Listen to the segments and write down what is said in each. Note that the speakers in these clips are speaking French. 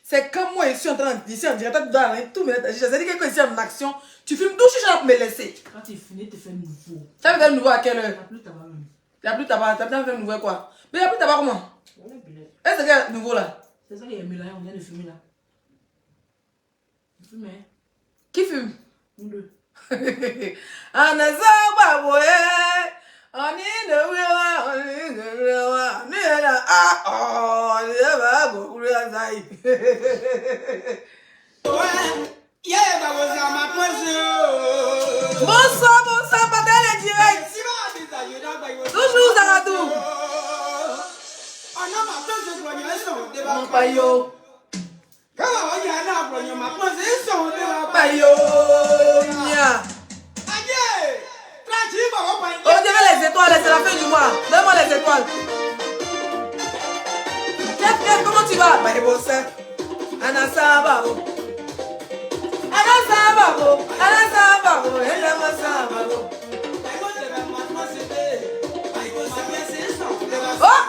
C'est comme moi, je suis en train de dire, on dirait que tout me dit que quand je suis en action, tu filmes tout, je suis en train de me laisser. Quand tu finis, tu fais nouveau. Tu as fait nouveau à quelle heure? Il n'y a plus de tabac même. Il n'y a plus de tabac, tu as bien fait nouveau quoi? Mais il n'y a plus de tabac comment? Est-ce qu'il y a nouveau là? C'est ça qu'il y a mélangé, on vient de fumer là. On fume, hein? Qui fume? Nous deux. On a ça, bah ouais. On est de bonsoir, bonsoir, Patel est direct. Toujours Zaradou. Mon payo. Payo. Oh, Dieu, les étoiles, c'est la fin du mois. Donne-moi les étoiles. Chef, comment tu vas? Bah, bon, c'est. Anasababo. Anasababo. Anasababo. Anasababo. Oh!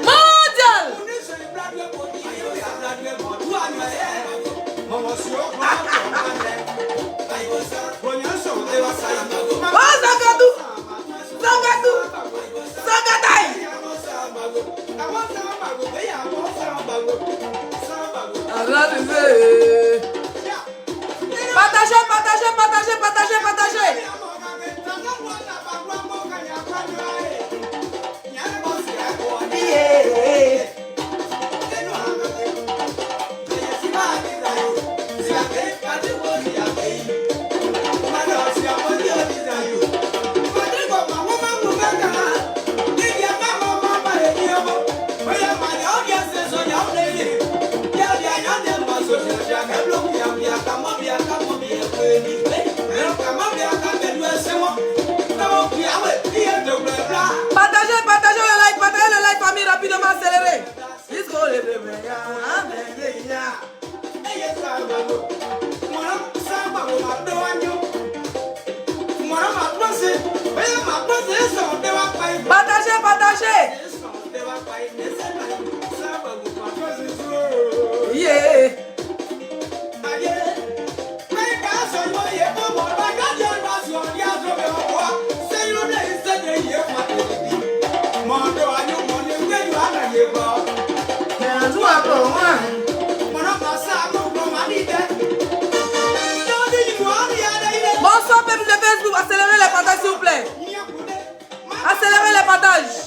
Mondial! Oh, Zagadou! Zagadou! Zagadaï! Partagez, partagez, partagez, partagez, partagez! Partagez, partagez le like, famille, rapidement accéléré. Let's go, les bébés. Partagez, partagez. Yeah. Bonsoir, peuple de Facebook, accélérez les partages s'il vous plaît. Accélérez les partages.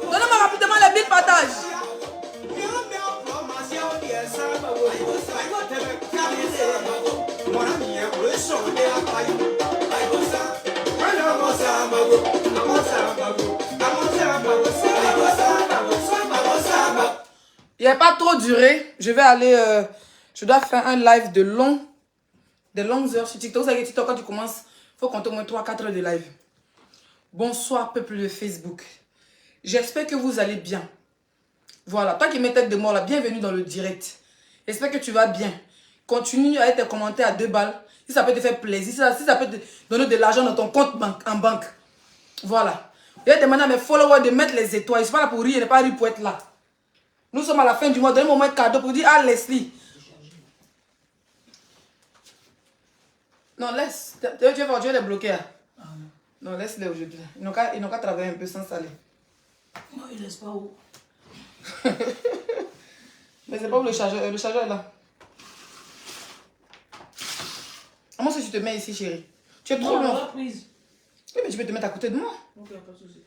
Donnez-moi rapidement les 1000 partages. Il n'a pas trop duré. Je vais aller... je dois faire un live de longues heures sur TikTok. Vous savez que TikTok, quand tu commences, il faut compter au moins 3-4 heures de live. Bonsoir, peuple de Facebook. J'espère que vous allez bien. Voilà, toi qui mets tête de mort là, bienvenue dans le direct. J'espère que tu vas bien. Continue à être commenté à 2 balles. Si ça peut te faire plaisir, si ça peut te donner de l'argent dans ton compte en banque. Voilà. Je vais demander à mes followers de mettre les étoiles. Ils ne sont pas là pour rire, ils ne sont pas rire pour être là. Nous sommes à la fin du mois. Donnez-moi un cadeau pour dire à Leslie. Non, laisse. Tu vas les bloquer. Non, laisse-les aujourd'hui. Ils n'ont qu'à travailler un peu sans saler. Non, il laisse pas où. Mais c'est pas où le chargeur est là. Comment ça tu te mets ici, chérie? Tu es trop loin. Oui, mais tu peux te mettre à côté de moi. Ok, pas de souci.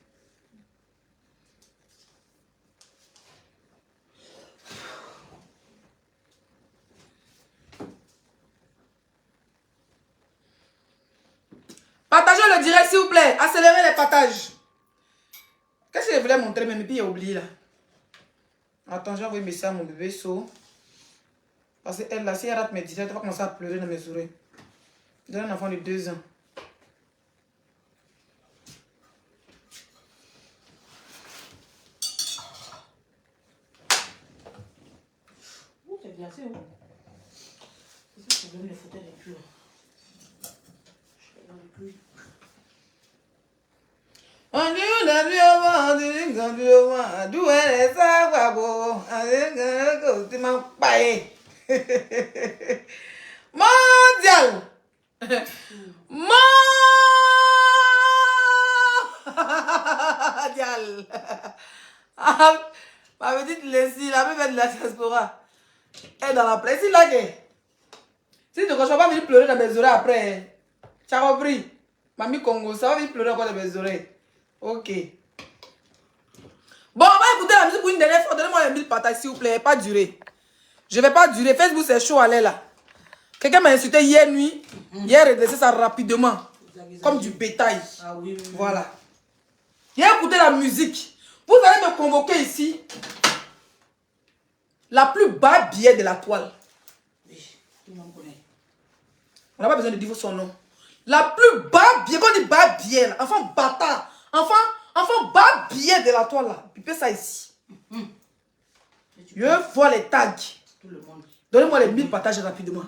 Partagez le direct, s'il vous plaît. Accélérez les partages. Qu'est-ce que je voulais montrer, même, et puis il a oublié là. Attends, j'ai envoyé un message à mon bébé So. Parce qu'elle, là, si elle rate mes directs, elle va commencer à pleurer dans mes oreilles. J'ai un enfant de 2 ans. Ouh, t'es glacé, oh. C'est ça, c'est même les fauteuils les plus. Je suis dans les plus. On dit on a vu avant, on dit qu'on a vu avant. D'où elle est, ça va bon. Tu m'as paillé. Mondial. Mondial. Ma petite Leslie, la même de la diaspora. Elle est dans la plaie. Si là, si tu ne vas pas venir pleurer dans mes oreilles après, tu as compris? Mamie Congo, ça va venir pleurer encore dans mes oreilles. Ok. Bon, on va écouter la musique pour une dernière fois. Donnez-moi les 1000 partages, s'il vous plaît. Pas durer. Je vais pas durer. Facebook, c'est chaud à l'air là. Quelqu'un m'a insulté hier nuit. Hier, redressé ça rapidement. Comme du bétail. Ah oui, oui. Voilà. J'ai écouté la musique. Vous allez me convoquer ici. La plus bas billet de la toile. Oui, tout le monde connaît. On n'a pas besoin de dire son nom. La plus bas billet. Quand on dit bas billet, là, enfant bâtard. Enfant bas billet de la toile là. Pipez ça ici. Je vois les tags. Tout le monde. Donnez-moi les 1000 partages rapidement.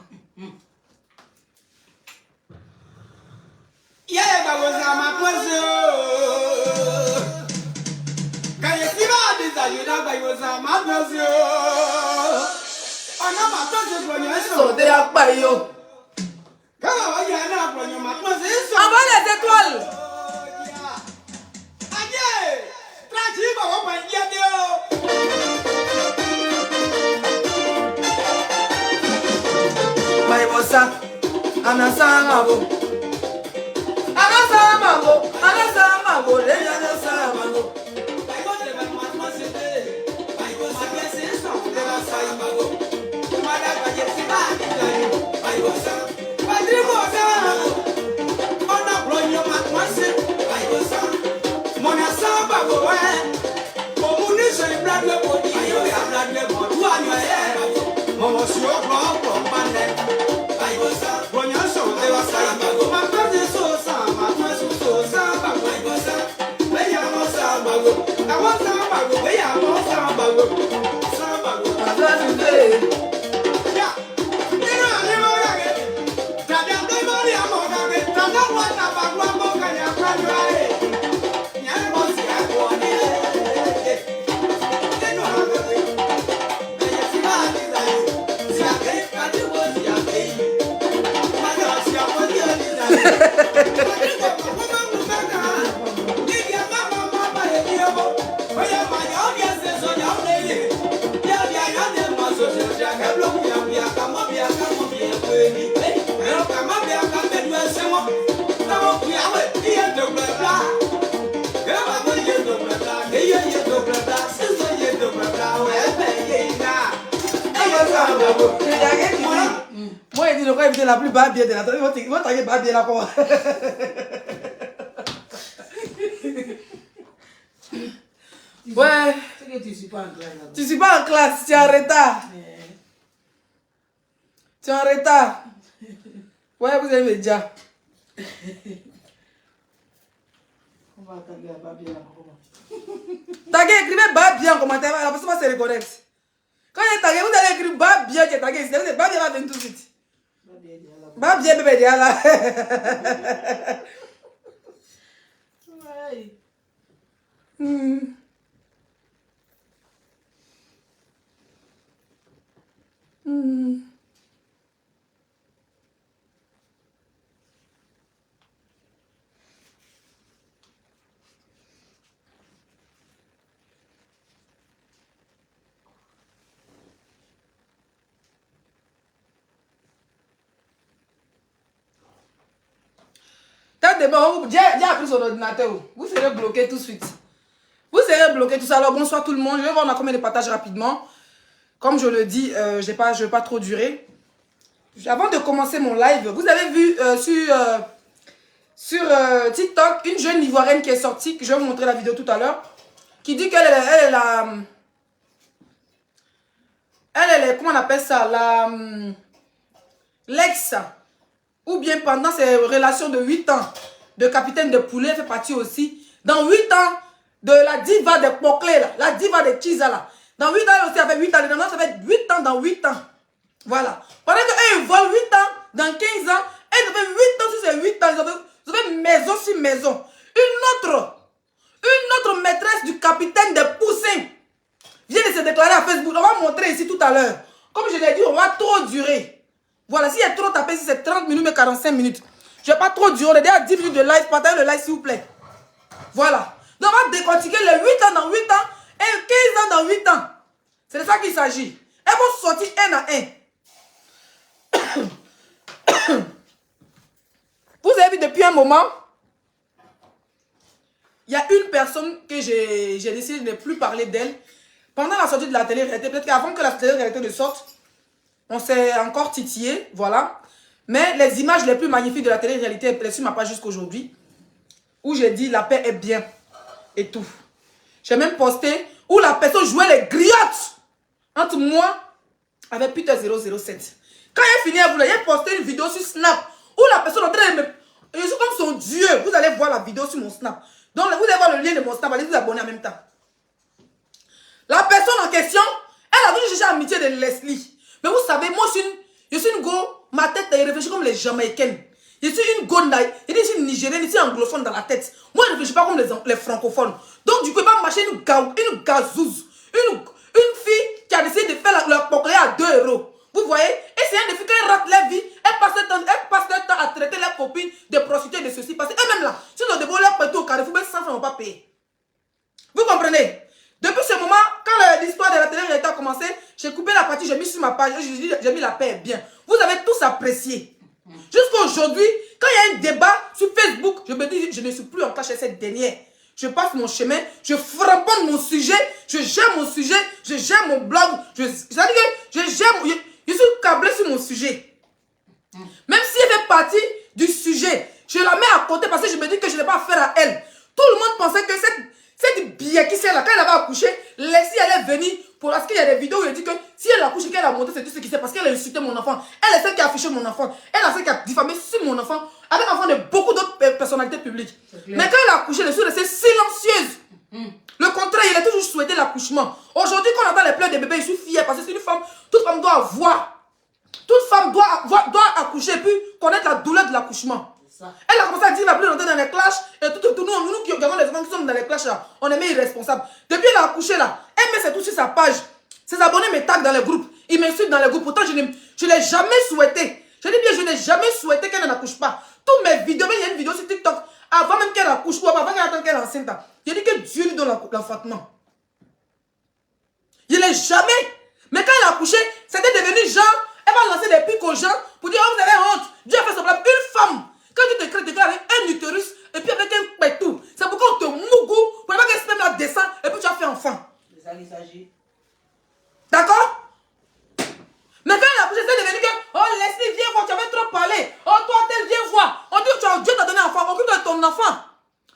Yeah, but was my question. Can you see my desire? You know, but was my question. Oh, no, my question when you're So they are by you. Come on, you're not when you're my question. Avant les étoiles. Ah, yeah. Try to go up and get you. My bossa. Anasamago. Anasamago. Anasamago. Anasamago. I got the man must say, I was a guest, so there was a mago. Mother, I get the man. I was a. I didn't go down. On a blow your man must say, I was a. Mona Samba go away. Communication, blood, body, you have blood, body, you are your hair. Mama, your problem, man. I was a. When you're so, there was a mago. My brother is so sad, my brother is so sad, I was a. I want Sambago, where I want Sambago. Sambago, I'm glad today. yeah. You know, I'm never again. Tadam, the money I'm on again. Tadam, what about one book and your brother? Yan was the one. You know, I'm the way. And you see, I did that. See, I can't, but it was your baby. My gosh, you're what you're doing. Moi, il dit le quoi, il la plus bas bien de la toile. Ils vont tailler bas bien là quoi. Ouais. C'est que tu ne suis pas en classe là-bas. Tu suis pas en classe, tu es en retard. Tu es en retard. Ouais, vous avez déjà. On va taguer à Babia là. Taguez, écrivez bas bien en commentaire. La personne va se reconnaître. Quand il est tagué, vous allez écrire bas bien qui est tagué ici. Bas bien va venir tout de suite. Babia est là. Bas bien, bébé, déjà là. Ouais. T'as partir demain, Dieu a pris son ordinateur. Vous serez bloqué tout de suite. Vous serez bloqué tout ça. Alors bonsoir tout le monde. Je vais voir on a combien de partages rapidement. Comme je le dis, je ne vais pas trop durer. Avant de commencer mon live, vous avez vu sur TikTok une jeune Ivoirienne qui est sortie, que je vais vous montrer la vidéo tout à l'heure, qui dit qu'elle est la... Elle est, comment on appelle ça, l'ex, ou bien pendant ses relations de 8 ans, de capitaine de poulet, elle fait partie aussi. Dans 8 ans, de la diva de Poclé, la diva de Kiza, là. Dans 8 ans, elle aussi, avait 8 ans. Ça fait 8 ans dans 8 ans. Voilà. Pendant qu'elle vole 8 ans, dans 15 ans, elle fait 8 ans sur ces 8 ans. Ils ont fait maison sur maison. Une autre maîtresse du capitaine de Poussin vient de se déclarer à Facebook. On va montrer ici tout à l'heure. Comme je l'ai dit, on va trop durer. Voilà, s'il y a trop tapé, si c'est 30 minutes, mais 45 minutes. Je ne vais pas trop durer. On est déjà à 10 minutes de live. Partagez le live, s'il vous plaît. Voilà. Donc, on va décortiquer les 8 ans dans 8 ans et 15 ans dans 8 ans. C'est de ça qu'il s'agit. Elles vont sortir un à un. Vous avez vu depuis un moment, il y a une personne que j'ai décidé de ne plus parler d'elle. Pendant la sortie de la télé-réalité, peut-être qu'avant que la télé-réalité ne sorte, on s'est encore titillé, voilà. Mais les images les plus magnifiques de la télé-réalité, elles sont sur ma page jusqu'aujourd'hui, où j'ai dit la paix est bien et tout. J'ai même posté où la personne jouait les griottes entre moi avec Peter 007. Quand elle finit, elle voulait poster une vidéo sur Snap où la personne est en train de me... Je suis comme son Dieu. Vous allez voir la vidéo sur mon Snap. Donc, vous allez voir le lien de mon Snap. Allez vous abonner en même temps. La personne en question, elle a voulu chercher l'amitié de Leslie. Mais vous savez, moi, je suis une go. Ma tête est réfléchie comme les Jamaïcaines. Je suis une go. Je suis une Nigérienne, je suis anglophone dans la tête. Moi, je ne réfléchis pas comme les francophones. Donc, du coup, il va marcher une gazouze. Une fille qui a décidé de faire leur poclé à 2 €. Vous voyez? Et c'est un défi qu'elle rate leur vie. Elle passe leur temps à traiter leurs copines de prostituées de ceci. Parce qu'eux-mêmes là, si on déboule leur partout au Carrefour, même 100 francs, ils ne vont pas payer. Vous comprenez? Depuis ce moment, quand l'histoire de la télé-réalité a commencé, j'ai coupé la partie, j'ai mis sur ma page, j'ai mis la paix est bien. Vous avez tous apprécié. Jusqu'à aujourd'hui, quand il y a un débat sur Facebook, je me dis, je ne suis plus en clash avec cette dernière. Je passe mon chemin, je framponne mon sujet, je gère mon sujet, je gère mon blog. C'est-à-dire que je suis câblé sur mon sujet. Même si elle fait partie du sujet, je la mets à côté parce que je me dis que je n'ai pas affaire à elle. Tout le monde pensait que cette billet qui s'est là, quand elle avait accouché, Leslie allait venir parce qu'il y a des vidéos où elle dit que si elle a accouché, qu'elle a monté, c'est tout ce qui s'est parce qu'elle a insulté mon enfant. Elle est celle qui a affiché mon enfant. Elle est celle qui a diffamé sur mon enfant avec l'enfant de beaucoup d'autres personnalités publiques. Mais quand elle a accouché, elle est restée silencieuse. Le contraire, il a toujours souhaité l'accouchement. Aujourd'hui, quand on entend les pleurs des bébés, je suis fière parce que c'est une femme, toute femme doit avoir. Toute femme doit accoucher et puis connaître la douleur de l'accouchement. Elle a commencé à dire la plus longtemps dans les clashs et tout nous qui avons les enfants qui sommes dans les clashs là, on est mis irresponsables. Depuis elle a accouché là, elle met ses tout sur sa page. Ses abonnés me taguent dans les groupes, ils m'insultent dans les groupes. Pourtant je ne l'ai jamais souhaité. Je dis bien, je n'ai jamais souhaité qu'elle n'accouche pas. Toutes mes vidéos, il y a une vidéo sur TikTok, avant même qu'elle accouche ou avant qu'elle attende qu'elle est enceinte. Je dis que Dieu lui donne l'enfantement. Je ne l'ai jamais. Mais quand elle a accouché, c'était devenu genre, elle va lancer des pics aux gens pour dire, oh, vous avez honte. Dieu a fait son plan. Une femme, quand tu te crées avec un utérus et puis avec un pétou, c'est pourquoi on te mougou pour pas que ce même là descend et puis tu as fait enfant. D'accord? Mais quand elle a accouché, c'est devenu que, oh Leslie, viens voir, tu avais trop parlé. Oh toi, tel, viens voir. On dit que Dieu t'a donné un enfant, occupe de ton enfant.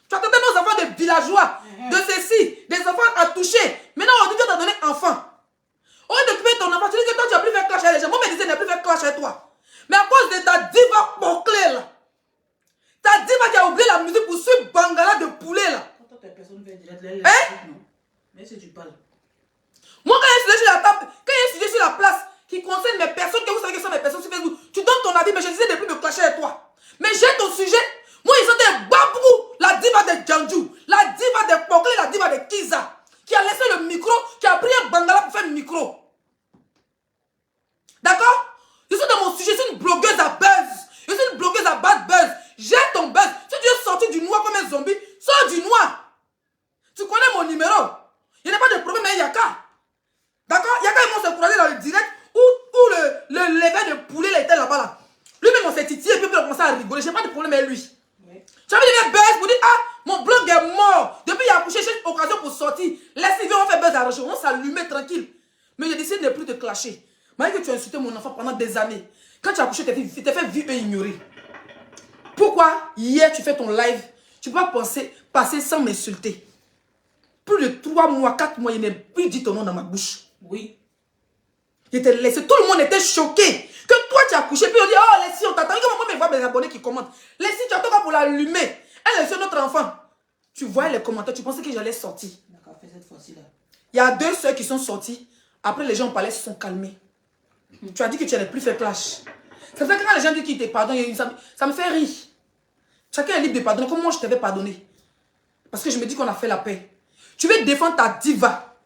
Tu as traité nos enfants de villageois, de ceci, des enfants à toucher. Maintenant, on dit que Dieu t'a donné un enfant. Au lieu d'occuper ton enfant, tu dis que toi, tu n'as plus fait clash avec les gens. Moi, je me disais, je n'ai plus fait clash avec toi. Mais à cause de ta diva bouclée là, ta diva qui a oublié la musique pour ce bangala de poulet là. Mais si tu parles. Moi, quand il y a un sujet sur la table, quand il y a un sujet sur la place qui concerne mes personnes, que vous savez que ce sont mes personnes sur Facebook, tu donnes ton avis, mais je disais de plus me clasher avec toi. Mais j'ai ton sujet. Moi, ils sont des babous, la diva de Djandjou, la diva de Poclé, la diva de Kiza, qui a laissé le micro, qui a pris un bangala pour faire le micro. D'accord? Je suis dans mon sujet, je suis une blogueuse à buzz. Je suis une blogueuse à bad buzz. J'ai ton buzz. Si tu es sorti du noir comme un zombie, sors du noir. Tu connais mon numéro. Il n'y a pas de problème avec Yaka. D'accord? Yaka, ils vont se croiser dans le direct où le lever de poulet était là-bas. Là. Lui-même, on s'est titillé et puis on a commencé à rigoler. Je n'ai pas de problème avec lui. Oui. Tu as vu des buzz pour dire, ah, mon blog est mort. Depuis il a accouché, j'ai une occasion pour sortir. Laisse-les, on fait buzz à la on s'allumer tranquille. Mais j'ai décidé de ne plus te clasher. Malgré que tu as insulté mon enfant pendant des années. Quand tu as accouché, tu t'es fait vivre et ignorer. Pourquoi hier tu fais ton live, tu peux pas passer sans m'insulter? Plus de 3 mois, 4 mois, il n'est plus dit ton nom dans ma bouche. Oui. Je t'ai laissé. Tout le monde était choqué. Que toi tu as couché. Puis on dit, oh Leslie, on t'attend. Comment moi, je vois mes abonnés qui commentent. Leslie, tu attends pour l'allumer. Elle est notre enfant. Tu vois les commentaires, tu pensais que j'allais sortir. D'accord, fais cette fois-ci là. Il y a 2 soeurs qui sont sorties. Après, les gens au palais se sont calmés. Tu as dit que tu n'allais plus faire clash. C'est vrai que quand les gens disent qu'ils te pardonnent, ça me fait rire. Chacun est libre de pardonner. Comme moi, je t'avais pardonné. Parce que je me dis qu'on a fait la paix. Tu veux défendre ta diva.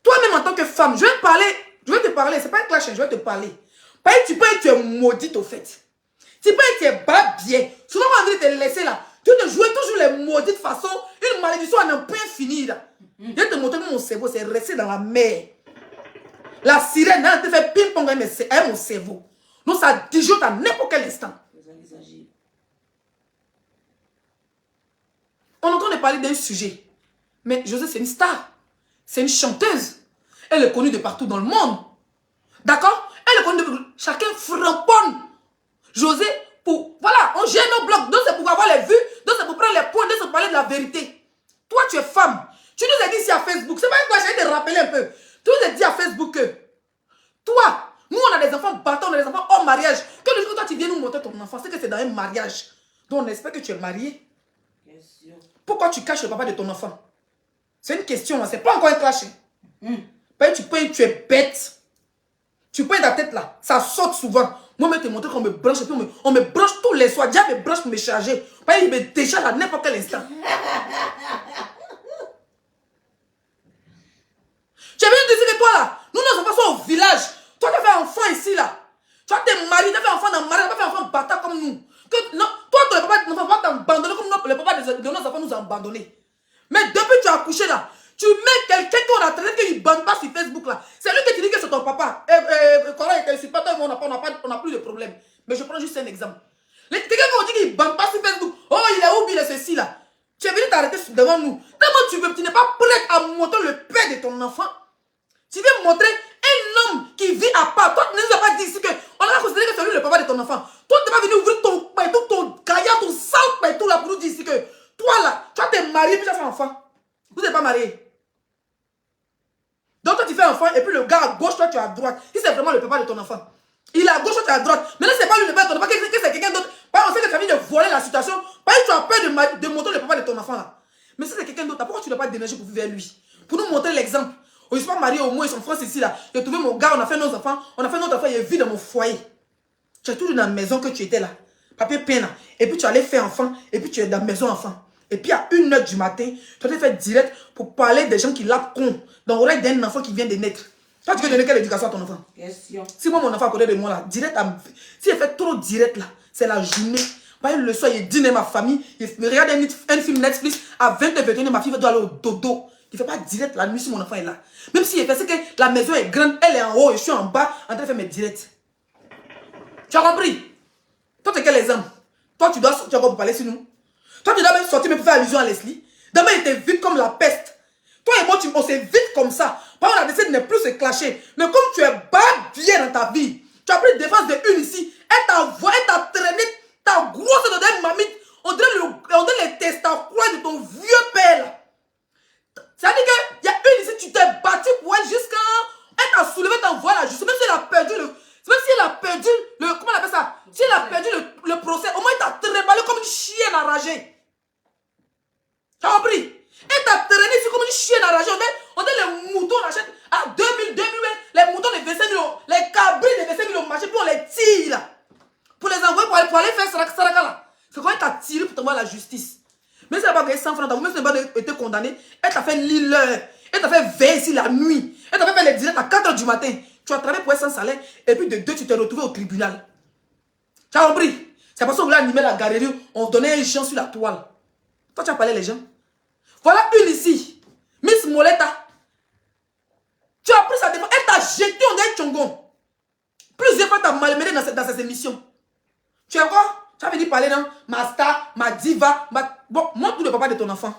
Toi-même, en tant que femme, je vais te parler. C'est pas un clash, je vais te parler. Parce que tu peux être tu es maudite au fait. Tu peux être tu es bas bien. Souvent, on va te laisser là. Tu te jouer toujours les maudites façons. Une malédiction à ne pas finir là. Je vais te montrer que mon cerveau, c'est resté dans la mer. La sirène, elle te fait ping-pong avec mon cerveau. Donc, ça disjoute à n'importe quel instant. On est en train de parler d'un sujet. Mais José, c'est une star. C'est une chanteuse. Elle est connue de partout dans le monde. D'accord? Elle est connue de... Chacun framponne. José, voilà, on gère nos blogs. Donc, c'est pour avoir les vues. Donc, c'est pour prendre les points. Donc, c'est pour parler de la vérité. Toi, tu es femme. Tu nous as dit ici à Facebook. C'est pas quoi, j'ai de rappeler un peu. Tu nous as dit à Facebook que... Toi, nous, on a des enfants battants, on a des enfants hors mariage. Que le jour que toi, tu viens nous montrer ton enfant, c'est que c'est dans un mariage. Donc, on espère que tu es marié. Pourquoi tu caches le papa de ton enfant? C'est une question, c'est pas encore un clash. Tu es bête. Tu peux être la tête là, ça saute souvent. Moi, je te montrer qu'on me branche, et puis on me branche tous les soirs. Diable me branche pour me charger. Il me décharge à n'importe quel instant. Tu es venu dire que toi là, nous nos enfants sont au village. Toi, tu as fait enfant ici là. Tu as été marié, tu as fait enfant dans le mariage, tu as fait enfant bâtard comme nous. Non, toi, le papa de nos enfants va t'abandonner comme le papa de nos enfants nous a abandonnés. Mais depuis que tu as accouché là, tu mets quelqu'un qu'on a traité qu'il ne bande pas sur Facebook là. C'est lui qui te dit que c'est ton papa. Quand il était super, on n'a plus de problème. Mais je prends juste un exemple. Quelqu'un qui dit qu'il ne bande pas sur Facebook. Oh, il est où, il est ceci là. Tu es venu t'arrêter devant nous. Tellement tu n'es pas prêt à montrer le père de ton enfant. Tu veux montrer un homme qui vit à part. Toi, tu ne nous as pas dit ici qu'on a considéré que c'est lui le papa de ton enfant. Toi, tu n'es pas venu ouvrir ton gaillard, ton sale tout là pour nous dire ici que toi là, tu t'es marié puis tu as fait enfant. Vous n'êtes pas marié. Donc toi tu fais enfant et puis le gars à gauche, toi tu es à droite. Si c'est vraiment le papa de ton enfant. Il est à gauche, toi tu es à droite. Mais là c'est pas lui le papa de ton enfant, que c'est quelqu'un d'autre. On sait que tu as envie de voler la situation. Parce que tu as peur de montrer le papa de ton enfant là. Mais si c'est quelqu'un d'autre, pourquoi tu n'as pas déménagé pour vivre vers lui? Pour nous montrer l'exemple. Je ne suis pas marié au moins, ils sont France ici là. J'ai trouvé mon gars, on a fait nos enfants. On a fait notre enfant, il vit dans mon foyer. Tu es toujours dans la maison que tu étais là. Papier peint là. Et puis tu allais faire enfant. Et puis tu es dans la maison enfant. Et puis à 1h du matin, tu as fait direct pour parler des gens qui l'apprennent con dans l'oreille d'un enfant qui vient de naître. Toi, tu veux donner quelle éducation à ton enfant? Question. Si moi, mon enfant à côté de moi là, direct, si il fait trop direct là, c'est la journée. Par exemple, le soir, il dîne ma famille, il regarde un film Netflix, à 20h21, ma fille doit aller au dodo. Il ne fait pas direct la nuit si mon enfant est là. Même s'il fait, c'est que la maison est grande, elle est en haut et je suis en bas, en train de faire mes directs. Tu as compris? Toi, tu es quel exemple? Toi, tu dois sortir encore pour parler sur nous. Toi, tu dois même sortir mais pour faire allusion à Leslie. Demain, il était vite comme la peste. Toi et moi, on s'est vite comme ça. Par contre, on a décidé de ne plus se clasher. Mais comme tu es bas bien dans ta vie, tu as pris défense de une ici. Elle t'a traîné, t'as grosse dans des mamites. On dirait les testacois de ton vieux père. C'est-à-dire qu'il y a une ici, tu t'es battu pour elle jusqu'à... Elle t'a soulevé, t'as envoyé la justice. Même si elle a perdu comment on appelle ça? Si elle a perdu le procès, au moins elle t'a tréballé comme une chienne enragée. Tu as compris? Elle t'a traîné ici comme une chienne enragée. On dit les moutons, on achète à 2000, 2008, les moutons de 25 000, les cabrits de 25 000 au marché, puis on les tire là. Pour les envoyer, pour aller faire saraka là. C'est quand elle t'a tiré pour t'envoyer la justice. Même si elle n'a pas gagné 100 francs, même si elle n'a pas été condamnée, elle t'a fait l'heure. Elle t'a fait veiller ici la nuit. Elle t'a fait faire les directs à 4h du matin. Tu as travaillé pour être sans salaire. Et puis de 2, tu t'es retrouvé au tribunal. Tu as compris? C'est parce qu'on voulait animer la galerie. On donnait un gens sur la toile. Toi, tu as parlé les gens. Voilà une ici. Miss Moletta. Tu as pris sa défense. Elle t'a jeté en un tchongon. Plusieurs fois, tu as malmené dans ces émissions. Tu as quoi? Tu as venu parler dans ma star, ma diva. Bon, montre le papa de ton enfant.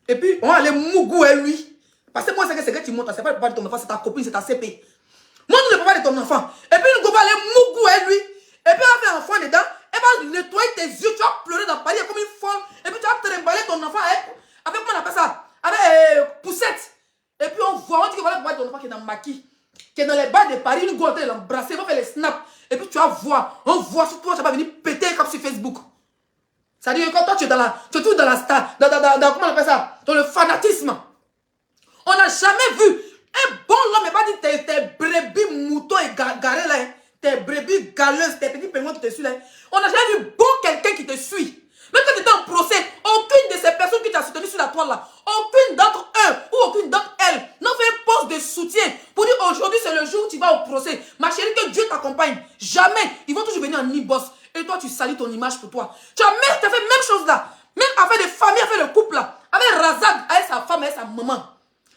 Et puis, on va aller Mougou et lui. Parce que moi, c'est que tu montres. C'est pas le papa de ton enfant, c'est ta copine, c'est ta CP. Montre le papa de ton enfant. Et puis, nous va aller Mougou et lui. Et puis, elle va faire un enfant dedans. Elle va nettoyer tes yeux. Tu vas pleurer dans Paris comme une folle. Et puis, tu vas trimballer ton enfant avec comment on appelle ça? Avec poussette. Et puis, on voit, on dit que voilà le papa de ton enfant qui est dans le maquis. Qui est dans les bas de Paris. Une gourde, elle l'embrasser. Elle va faire les snaps. Et puis, tu vas voir. On voit sur toi, tu vas venir péter comme sur Facebook. C'est-à-dire que quand toi, tu es toujours dans la star. Comment on appelle ça? Dans le fanatisme. On n'a jamais vu un bon homme, mais pas dit tes brebis moutons égarés là. Tes brebis galeuses, tes petits pingouins qui te suivent là. On n'a jamais vu bon quelqu'un qui te suit. Même quand tu étais en procès, aucune de ces personnes qui t'ont soutenu sur la toile là, aucune d'entre eux ou aucune d'entre elles n'ont fait un poste de soutien pour dire aujourd'hui c'est le jour où tu vas au procès. Ma chérie, que Dieu t'accompagne. Jamais. Ils vont toujours venir en e-boss. Et toi, tu salis ton image pour toi. Tu as fait même chose là. Même avec des familles, avec le couple là. Avec Razak, avec sa femme, avec sa maman.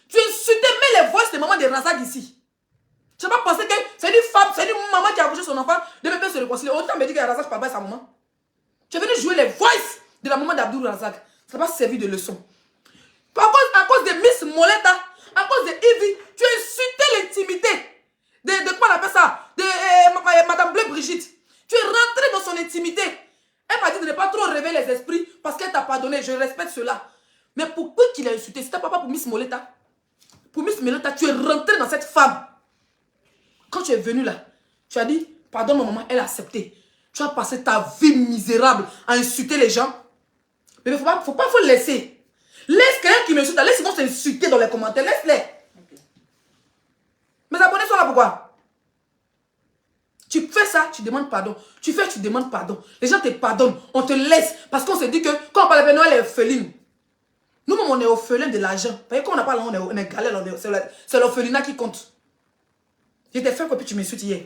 Tu insultais même les voix de maman de Razak ici. Tu n'as pas pensé que c'est une femme, c'est une maman qui a accouché son enfant, de même se réconcilier. Autant me dire que Razak parle pas de sa maman. Tu es venu jouer les voices de la maman d'Abdul Razak. Ça n'a pas servi de leçon. À cause de Miss Moletta, à cause de Ivy, tu as insulté l'intimité de quoi on appelle ça? De Madame Bleu Brigitte. Tu es rentré dans son intimité. Elle m'a dit de ne pas trop rêver les esprits parce qu'elle t'a pardonné. Je respecte cela. Mais pourquoi qu'il a insulté? C'était pas pour Miss Moletta. Pour Miss Moletta, tu es rentré dans cette femme. Quand tu es venu là, tu as dit, pardon ma maman, elle a accepté. Tu as passé ta vie misérable à insulter les gens. Mais il ne faut pas le laisser. Laisse quelqu'un qui m'insulte, laisse ils vont s'insulter dans les commentaires. Laisse-les. Okay. Mes abonnés sont là pourquoi? Tu fais ça, tu demandes pardon. Tu fais, tu demandes pardon. Les gens te pardonnent, on te laisse. Parce qu'on se dit que quand on parle de Noël, elle est orpheline. Nous-mêmes, on est orphelin de l'argent. Vous voyez, quand on parle, on est galère, c'est l'orphelinat qui compte. Je t'ai fait quoi, puis tu m'insultes hier.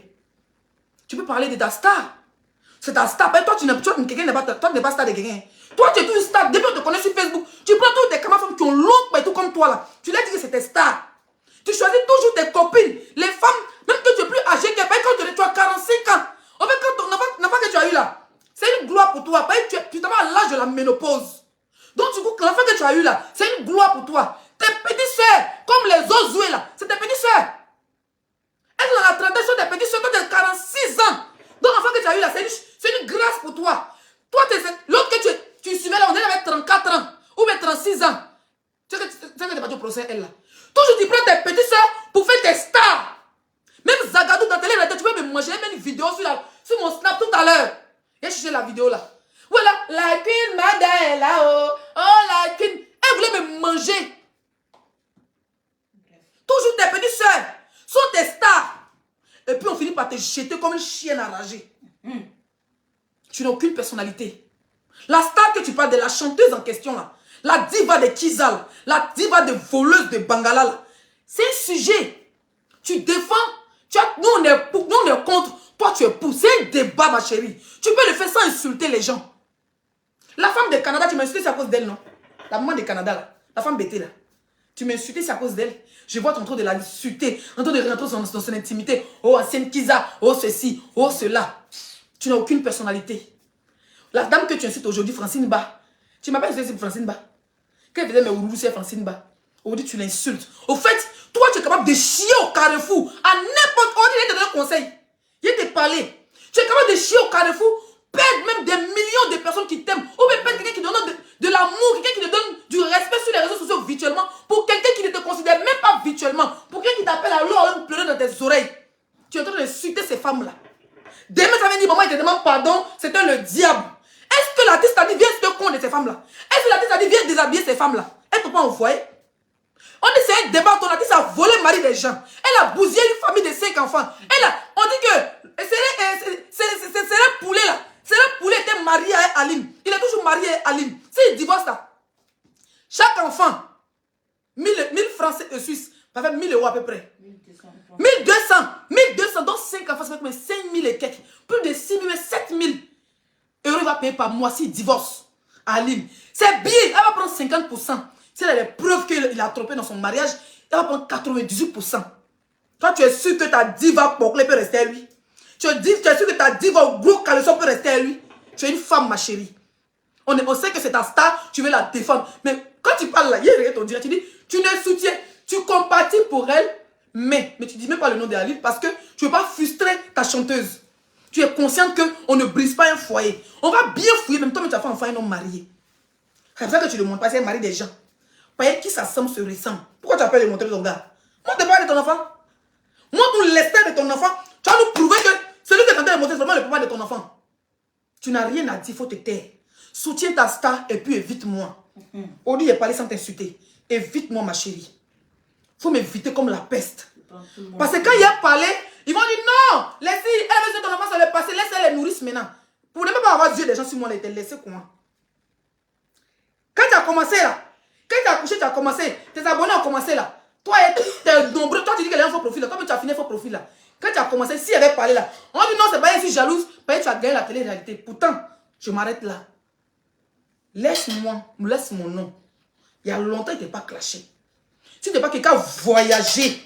Tu peux parler de ta star. C'est ta star. Toi, quelqu'un n'est pas star de quelqu'un. Toi, tu es toujours star. Depuis qu'on te connaît sur Facebook, tu prends tous tes camarades qui ont l'ombre et tout comme toi là. Tu leur dis que c'est tes stars. Tu choisis toujours tes copines. Les femmes, même que tu es plus âgé qu'elles, quand tu as 45 ans. En fait, quand ton enfant que tu as eu là, c'est une gloire pour toi. Tu t'en vas à l'âge de la ménopause. Donc, du coup, l'enfant que tu as eu là, c'est une gloire pour toi. Tes petites soeurs, comme les Ozué là, c'est tes petites soeurs. Elles sont dans la trentaine, sont des petites soeurs, toi tu as 46 ans. Donc, l'enfant que tu as eu là, c'est une grâce pour toi. Toi, l'autre que tu suivais là, on est avec 34 ans, ou même 36 ans. Tu sais que tu n'es pas au procès, elle là. Toujours, tu prends tes petites soeurs pour faire tes stars. Même Zagadou, dans télé, tu peux me manger, même une vidéo sur mon snap tout à l'heure. J'ai cherché la vidéo là. Voilà, la queen, madame est là-haut. Oh, la queen. Elle voulait me manger. Toujours tes petites soeurs sont tes stars. Et puis on finit par te jeter comme une chienne enragée. Tu n'as aucune personnalité. La star que tu parles de la chanteuse en question là, la diva de Kizal, la diva de voleuse de Bangala là, c'est un sujet. Tu défends, nous on est contre, toi tu es pour. C'est un débat ma chérie. Tu peux le faire sans insulter les gens. La femme de Canada, tu m'as insulté, c'est à cause d'elle, non? La maman de Canada là, la femme bêtée là. Tu m'as insulté, c'est à cause d'elle. Je vois ton train de la insulter, en train de rentrer dans son intimité. Oh, ancienne Kiza, oh ceci, oh cela. Tu n'as aucune personnalité. La dame que tu insultes aujourd'hui, Francine Ba. Tu m'as pas insulté Francine Ba. Quand elle faisait mes ourous, c'est Francine Ba. Aujourd'hui, tu l'insultes. Au fait, toi, tu es capable de chier au carrefour. À n'importe où, il te donne un conseil. Il te parler. Tu es capable de chier au carrefour, perdre même des millions de personnes qui t'aiment. Ou même perdre quelqu'un qui te donne de l'amour, quelqu'un qui te donne du respect sur les réseaux sociaux virtuellement. Pour quelqu'un qui ne te considère même pas virtuellement. Pour quelqu'un qui t'appelle à l'eau en pleurer dans tes oreilles. Tu es en train d'insulter ces femmes-là. Demain, ça vient dire, maman, il te demande pardon, c'était le diable. Est-ce que l'artiste a dit, viens se compte de ces femmes-là? Est-ce que l'artiste a dit, viens déshabiller ces femmes-là? Elles ne t'ont pas envoyé? On essaie de débattre, ton artiste a volé le mari des gens. Elle a bousillé une famille de 5 enfants. On dit que c'est le poulet là. C'est le poulet était marié à Aline. Il est toujours marié à Aline. S'il divorce là, chaque enfant, 1000 francs suisses, ça fait 1000 euros à peu près. 1200, donc 5 enfants, ça fait 5000 et quelques. Plus de 6000, 7000 euros il va payer par mois s'il divorce à Aline. C'est bien, elle va prendre 50%. Si elle a des preuves qu'il a trompé dans son mariage, elle va prendre 98%. Toi, tu es sûr que ta diva porclée peut rester à lui. Tu es sûr que ta diva au gros caleçon peut rester à lui. Tu es une femme, ma chérie. On sait que c'est ta star, tu veux la défendre. Mais quand tu parles là, hier, ton direct, tu dis, tu ne soutiens, tu compatis pour elle, mais tu dis même pas le nom de la livre parce que tu ne veux pas frustrer ta chanteuse. Tu es consciente qu'on ne brise pas un foyer. On va bien fouiller, même toi, mais tu as fait un homme marié. C'est pour ça que tu ne le montres pas, c'est un mari des gens. Voyez qui ça semble se ressemble. Pourquoi tu as peur de montrer ton gars? Montre pas de ton enfant. Montre-nous l'estin de ton enfant. Tu vas nous prouver que celui qui est en train de montrer, c'est vraiment le papa de ton enfant. Tu n'as rien à dire, il faut te taire. Soutiens ta star et puis évite-moi. Audi est parlé sans t'insulter. Évite-moi, ma chérie. Il faut m'éviter comme la peste. Parce que quand il a parlé, ils vont dire non, laissez, elle veut que ton enfant se le passer, laissez les nourrice maintenant. Pour ne même pas avoir Dieu des gens sur moi, elle était laissée comment? Quand tu as commencé là, quand tu as accouché, tu as commencé, tes abonnés ont commencé là. Toi, tu es nombreux, toi tu dis qu'elle est un faux profil là, toi tu as fini un faux profil là. Quand tu as commencé, si elle avait parlé là, on dit non, c'est pas elle, je suis jalouse, parce que tu as gagné la télé-réalité. Pourtant, je m'arrête là. Laisse-moi, laisse mon nom. Il y a longtemps, il n'était pas clashé. Si tu n'es pas quelqu'un qui a voyagé,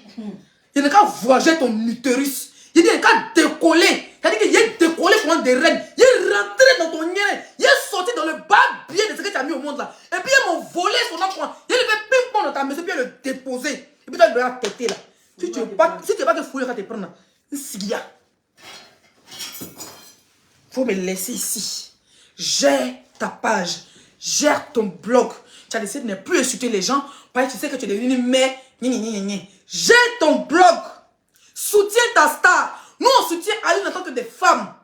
il n'a qu'à voyager ton utérus. Il n'a qu'à décoller. C'est-à-dire qu'il est décollé comme des reines. Il est rentré dans ton nez. Il est sorti dans le bas bien de ce que tu as mis au monde là. Et puis ils m'ont volé son enfant. Il fait ping-pong dans ta maison, puis il le déposer. Et puis tu dois le péter là. Si tu n'es pas que fouiller quand tu prends là, il y a. Faut me laisser ici. Gère ta page. Gère ton blog. Tu as décidé de ne plus insulter les gens parce que tu sais que tu es devenu une mère. Gère ton blog. Soutiens ta star. Nous, on soutient Aline en tant que des femmes.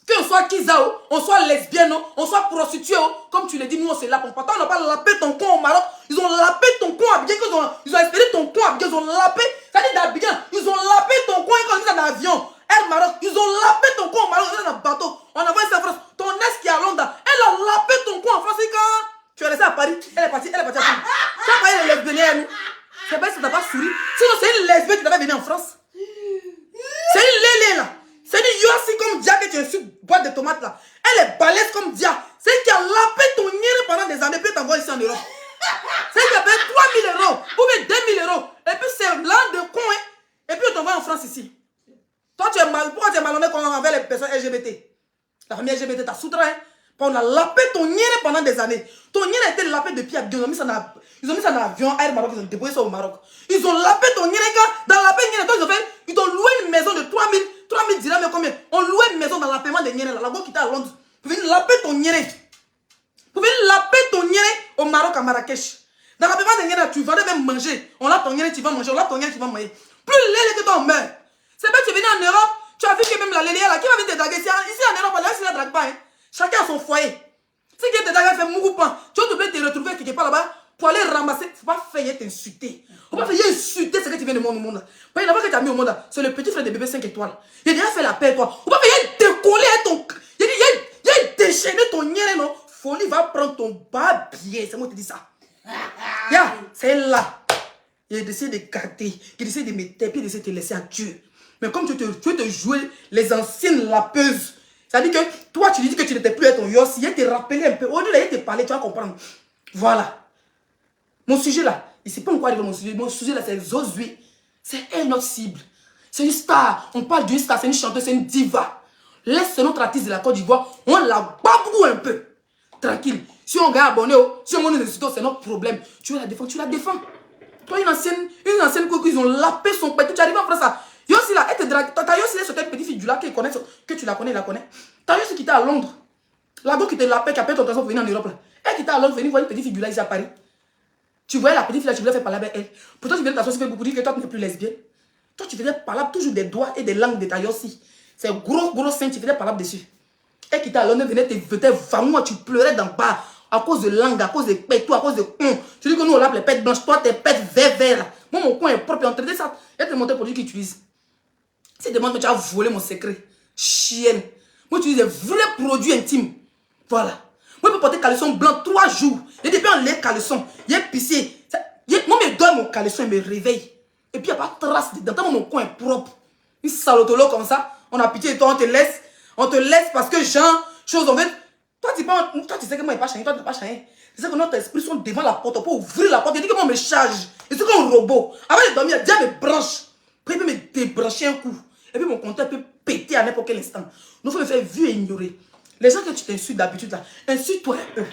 Qu'on soit Kizao, on soit lesbienne, on soit prostituée, comme tu le dis, nous, on se lape. Pourtant, on n'a pas lapé ton con au Maroc. Ils ont lapé ton con à Abidjan. Ils ont espéré ton con à Abidjan. Ils ont lapé. Ça dit d'Abidjan. Ils ont lapé ton con quand ils sont en avion. Air Maroc. Ils ont lapé ton con au Maroc. Ils sont dans un bateau. On a envoyé ça en France. Ton ex qui est à Londres, elle a lapé ton con en France. Et quand tu es resté à Paris, elle est partie à Paris. Ça va pas être lesbienne. C'est pas si ça t'a pas souri. Sinon, c'est une lesbienne qui devait venir en France. C'est une lélé là. C'est une Yossi comme Dia que tu es sur boîte de tomates là. Elle est balèze comme Dia. C'est elle qui a lapé ton nire pendant des années. Puis t'envoie ici en Europe. C'est elle qui a payé 3 000 € ou bien 2 000 €. Et puis c'est l'un de con. Hein? Et puis on t'envoie en France ici. Toi tu es mal. Pourquoi tu es malhonnête envers les personnes LGBT? La famille LGBT t'a soutra. Hein? On a lapé ton nire pendant des années. Ton nire a été lapé depuis Abidjan. Ils ont mis ça dans l'avion Air Maroc. Ils ont déposé ça au Maroc. Ils ont lapé ton nire. Dans la paix ils ont loué une maison de 3 000 dirhams. Mais combien? On louait une maison dans la paiement des nire. La go qui était à Londres. Pour venir laper ton nire. Pour venir laper ton nire au Maroc, à Marrakech. Dans la paiement des nire, tu vas même manger. On lape ton nire, tu vas manger. On lape ton nire, tu vas manger. Plus lélé que toi, on meurt. C'est pas que tu es venu en Europe. Tu as vu que même la lélé là, qui va venir te draguer? Ici en Europe, là, ne drague pas. Hein? Chacun a son foyer. Si quelqu'un te drague, fait mougoupan. Tu vas te retrouver quelque part là-bas pour aller ramasser. Il ne faut pas faire t'insulter. Il ne faut pas faire insulter ce que tu viens de monde au monde. Parce que l'enfant que tu as mis au monde, c'est le petit frère de bébé 5 étoiles. Il a déjà fait la paix, toi. Il ne faut pas faire décoller ton. Il a déchaîné ton nien, non. Folie va prendre ton bas bien. C'est moi qui te dis ça. C'est là. Il a décidé de garder. Il a décidé de me taper. Il a décidé de te laisser à Dieu. Mais comme tu veux te jouer les anciennes lapeuses. C'est-à-dire que toi, tu dis que tu n'étais plus à ton yossi. Il te rappelé un peu. Au lieu de te parler, tu vas comprendre. Voilà. Mon sujet là, il ne sait pas encore arriver mon sujet. Mon sujet là, c'est Zozué. C'est un autre cible. C'est une star. On parle d'une star, c'est une chanteuse, c'est une diva. Laisse notre artiste de la Côte d'Ivoire, on la babou un peu. Tranquille. Si on gagne abonné, si on monte des résultats, c'est notre problème. Tu veux la défendre, tu la défends. Toi, une ancienne coco, ils ont lapé son père. Tu arrives en France là. Yossi là, elle te drague. T'as Yossi là, c'est une petite fille du lac que tu la connais, la connais. T'as Yossi qui était à Londres. La go qui te lapé, qui a payé ton transport pour venir en Europe là. Elle qui était à Londres, venir voir une petite fille du lac ici à Paris. Tu voyais la petite fille là, tu voulais faire parler avec elle. Pourtant, tu viens de t'asseoir, tu fais beaucoup dire que toi, tu n'es plus lesbienne. Toi, tu faisais parler toujours des doigts et des langues de ta Yossi. C'est gros sein, tu faisais parler dessus. Elle qui était à Londres, venait te vraiment, tu pleurais d'en bas. À cause de langue, à cause de pètes, à cause de con. Tu dis que nous, on lave les pètes blanches, toi, tes pètes vert. Moi, mon coin est propre et on traite ça. Elle te montre le produit qu'ils utilisent. Si tu demandes que tu as volé mon secret, chienne. Moi, tu utilises des vrais produits intimes. Voilà. Moi, je peux porter caleçon blanc 3 jours. Et depuis, on lève caleçon. Il est pissé. Moi, je donne mon caleçon et me réveille. Et puis, il n'y a pas de trace dedans. Tant mon coin est propre. Une salotolo comme ça. On a pitié de toi, on te laisse. On te laisse parce que, genre, chose en fait. Toi, tu sais que moi, il n'est pas changé. Toi, tu n'es pas changé. Tu sais que notre esprit sont devant la porte. Pour ouvrir la porte, il dit que moi, on me charge. Et c'est comme un robot. Avant de dormir, Dieu me branche. Puis, il peut me débrancher un coup. Et puis, mon compteur peut péter à n'importe quel instant. Nous, il faut me faire vu et ignorer. Les gens que tu t'insultes d'habitude là, insulte-toi un peu.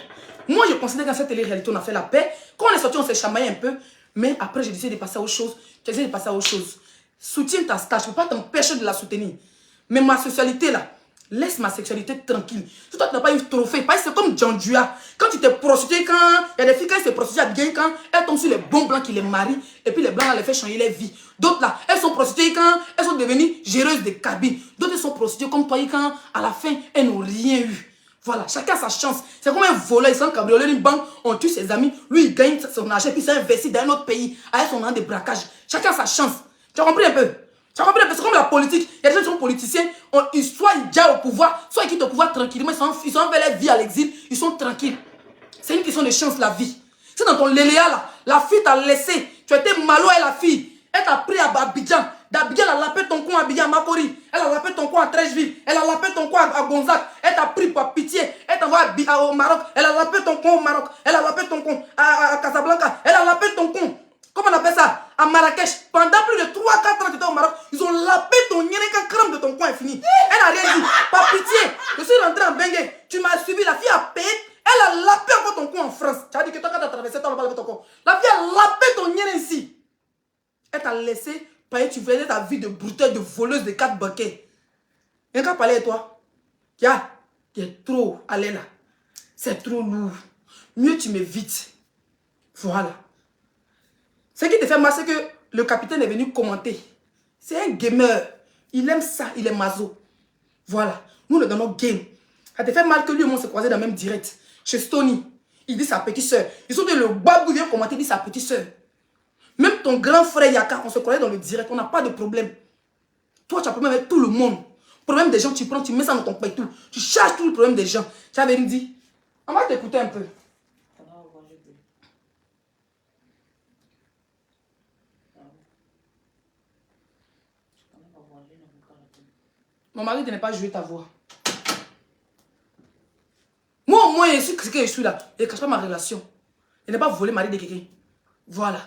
Moi, je considère qu'à cette télé-réalité, on a fait la paix. Quand on est sorti, on s'est chamaillé un peu. Mais après, j'ai décidé de passer à autre chose. J'ai décidé de passer à autre chose. Soutiens ta star. Je ne peux pas t'empêcher de la soutenir. Mais ma sexualité là, laisse ma sexualité tranquille. Si toi, tu n'as pas eu de trophée, c'est comme John Dua. Quand tu t'es prostitué, quand il y a des filles qui se prostituent à bien, quand elles tombent sur les bons blancs qui les marient, et puis les blancs là, les fait changer leur vie. D'autres là, elles sont prostituées quand elles sont devenues géreuses de cabines. D'autres sont prostituées comme toi, quand à la fin, elles n'ont rien eu. Voilà, chacun a sa chance. C'est comme un voleur, il s'en cabriolet d'une banque, on tue ses amis, lui il gagne son argent, puis il s'investit dans un autre pays, avec son an de braquage. Chacun a sa chance. Tu as compris un peu? Tu as compris un peu? C'est comme la politique. Il y a des gens qui sont politiciens, soit ils gagnent au pouvoir, soit ils quittent au pouvoir tranquillement, ils sont fait leur vie à l'exil, ils sont tranquilles. C'est une question de chance, la vie. C'est dans ton léléa là, la fille t'a laissé, tu as été malo avec la fille, elle t'a pris à Abidjan. D'Abidjan, elle a lapé ton coin à Abidjan, à Makori. Elle a lapé ton coin à Trècheville. Elle a lapé ton coin à Gonzac. Elle t'a pris par pitié. Elle t'envoie au Maroc. Elle a lapé ton coin au Maroc. Elle a lapé ton coin à Casablanca. Elle a lapé ton coin. Comment on appelle ça? À Marrakech. Pendant plus de 3-4 ans, tu étais au Maroc. Ils ont lapé ton nyénéka crème de ton coin est fini. Elle n'a rien dit. Par pitié. Je suis rentré en Bengue. Tu m'as suivi. La fille a payé. Elle a lapé encore ton coin en France. Tu as dit que toi, quand tu as traversé, tu n'as pas lapé ton coin. La fille a lapé ton nyéné ici. Elle t'a laissé. Tu faisais ta vie de bruteuse, de voleuse de 4 banquets. Et quand parler de toi, tu es trop allé là. C'est trop lourd. Mieux tu m'évites. Voilà. Ce qui te fait mal, c'est que le capitaine est venu commenter. C'est un gamer. Il aime ça, il est maso. Voilà. Nous le donnons game. Ça te fait mal que lui et moi on s'est croisés dans le même direct. Chez Stony. Il dit sa petite soeur. Ils sont dit le babou vient commenter, il dit sa petite soeur. Même ton grand frère Yaka, on se connaît dans le direct, on n'a pas de problème. Toi, tu as un problème avec tout le monde. Problème des gens, tu prends, tu mets ça dans ton paille tout. Tu charges tout le problème des gens. Tu avais dit, on va t'écouter un peu. Mon mari ne pas jouer ta voix. Moi, au moins, je suis ce que je suis là. Je ne cache pas ma relation. Je n'ai pas volé le mari de quelqu'un. Voilà.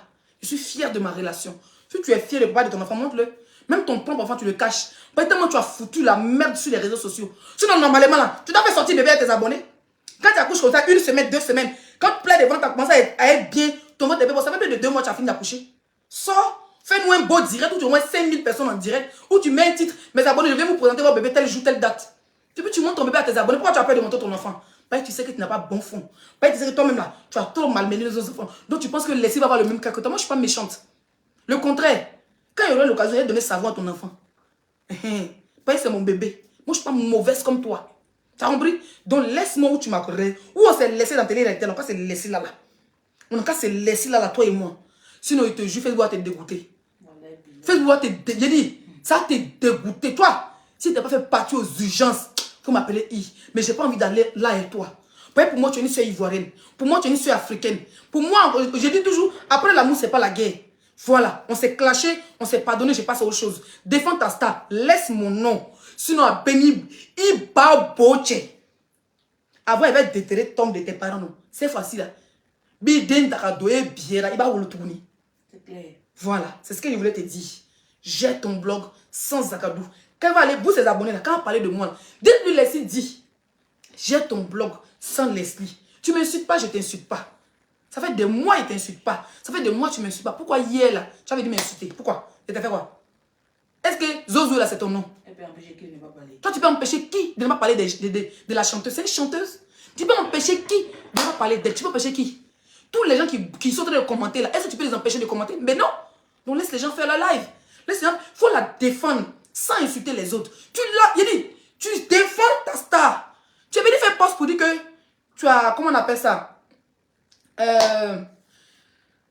Je suis fier de ma relation. Si tu es fier de de ton enfant, montre-le. Même ton propre enfant, tu le caches. Pas tellement tu as foutu la merde sur les réseaux sociaux. Sinon, normalement, là, tu dois faire sortir bébé à tes abonnés. Quand tu accouches comme ça, 1 semaine, 2 semaines, quand tu plais devant, tu as commencé à être bien, ton ventre est bien, ça fait plus de 2 mois, tu as fini d'accoucher. Sors, fais-nous un beau direct où tu as au moins 5000 personnes en direct, où tu mets un titre, mes abonnés, je vais vous présenter votre bébé tel jour, telle date. Et puis tu montres ton bébé à tes abonnés. Pourquoi tu as peur de montrer ton enfant? Parce que tu sais que tu n'as pas bon fond. Parce que tu sais que toi-même là, tu as trop malmené les autres enfants. Donc tu penses que Leslie va avoir le même cas que toi. Moi, je ne suis pas méchante. Le contraire, quand il y aura l'occasion de donner sa voix à ton enfant, parce que c'est mon bébé. Moi, je ne suis pas mauvaise comme toi. Tu as compris? Donc laisse-moi où tu m'as corrigé. Où on s'est laissé dans la télé-réalité. On n'a pas s'est laissé là. On n'a pas s'est laissé là, toi et moi. Sinon, il te jure, Facebook va te dégoûter. Facebook va te dégoûter. J'ai dit, ça va te dégoûter. Toi, si tu n'as pas fait partie aux urgences, il faut m'appeler I. Mais je n'ai pas envie d'aller là avec toi. Pour moi, tu es une soeur ivoirienne. Pour moi, tu es une soeur africaine. Pour moi, je dis toujours, après l'amour, ce n'est pas la guerre. Voilà, on s'est clashé, on s'est pardonné, je passe à autre chose. Défends ta star, laisse mon nom. Sinon, à Béni, il va bocher. Avant, il va déterrer tombe de tes parents, non. C'est facile, là. Biden Takadoé, Biera, il va vous le tourner. C'est clair. Voilà, c'est ce que je voulais te dire. J'ai ton blog sans Zakadou. Quand il va aller, vous, ses abonnés, là, quand il va parler de moi, dites-lui, Leslie dit, j'ai ton blog sans Leslie. Tu ne m'insultes pas, je ne t'insulte pas. Ça fait des mois, il ne t'insulte pas. Ça fait des mois, tu ne m'insultes pas. Pourquoi hier, là, tu avais dit m'insulter? Pourquoi? Je t'ai fait quoi? Est-ce que Zozo, là, c'est ton nom? Elle peut empêcher qu'il ne va pas parler. Toi, tu peux empêcher qui de ne pas parler de la chanteuse? C'est une chanteuse. Tu peux empêcher qui de ne pas parler d'elle? Tu peux empêcher qui? Tous les gens qui sont en train de commenter, là, est-ce que tu peux les empêcher de commenter? Mais non. Donc, laisse les gens faire leur live. Laisse les gens, il faut la défendre sans insulter les autres. Il dit, tu défends ta star. Tu es venu faire poste pour dire que tu as, comment on appelle ça?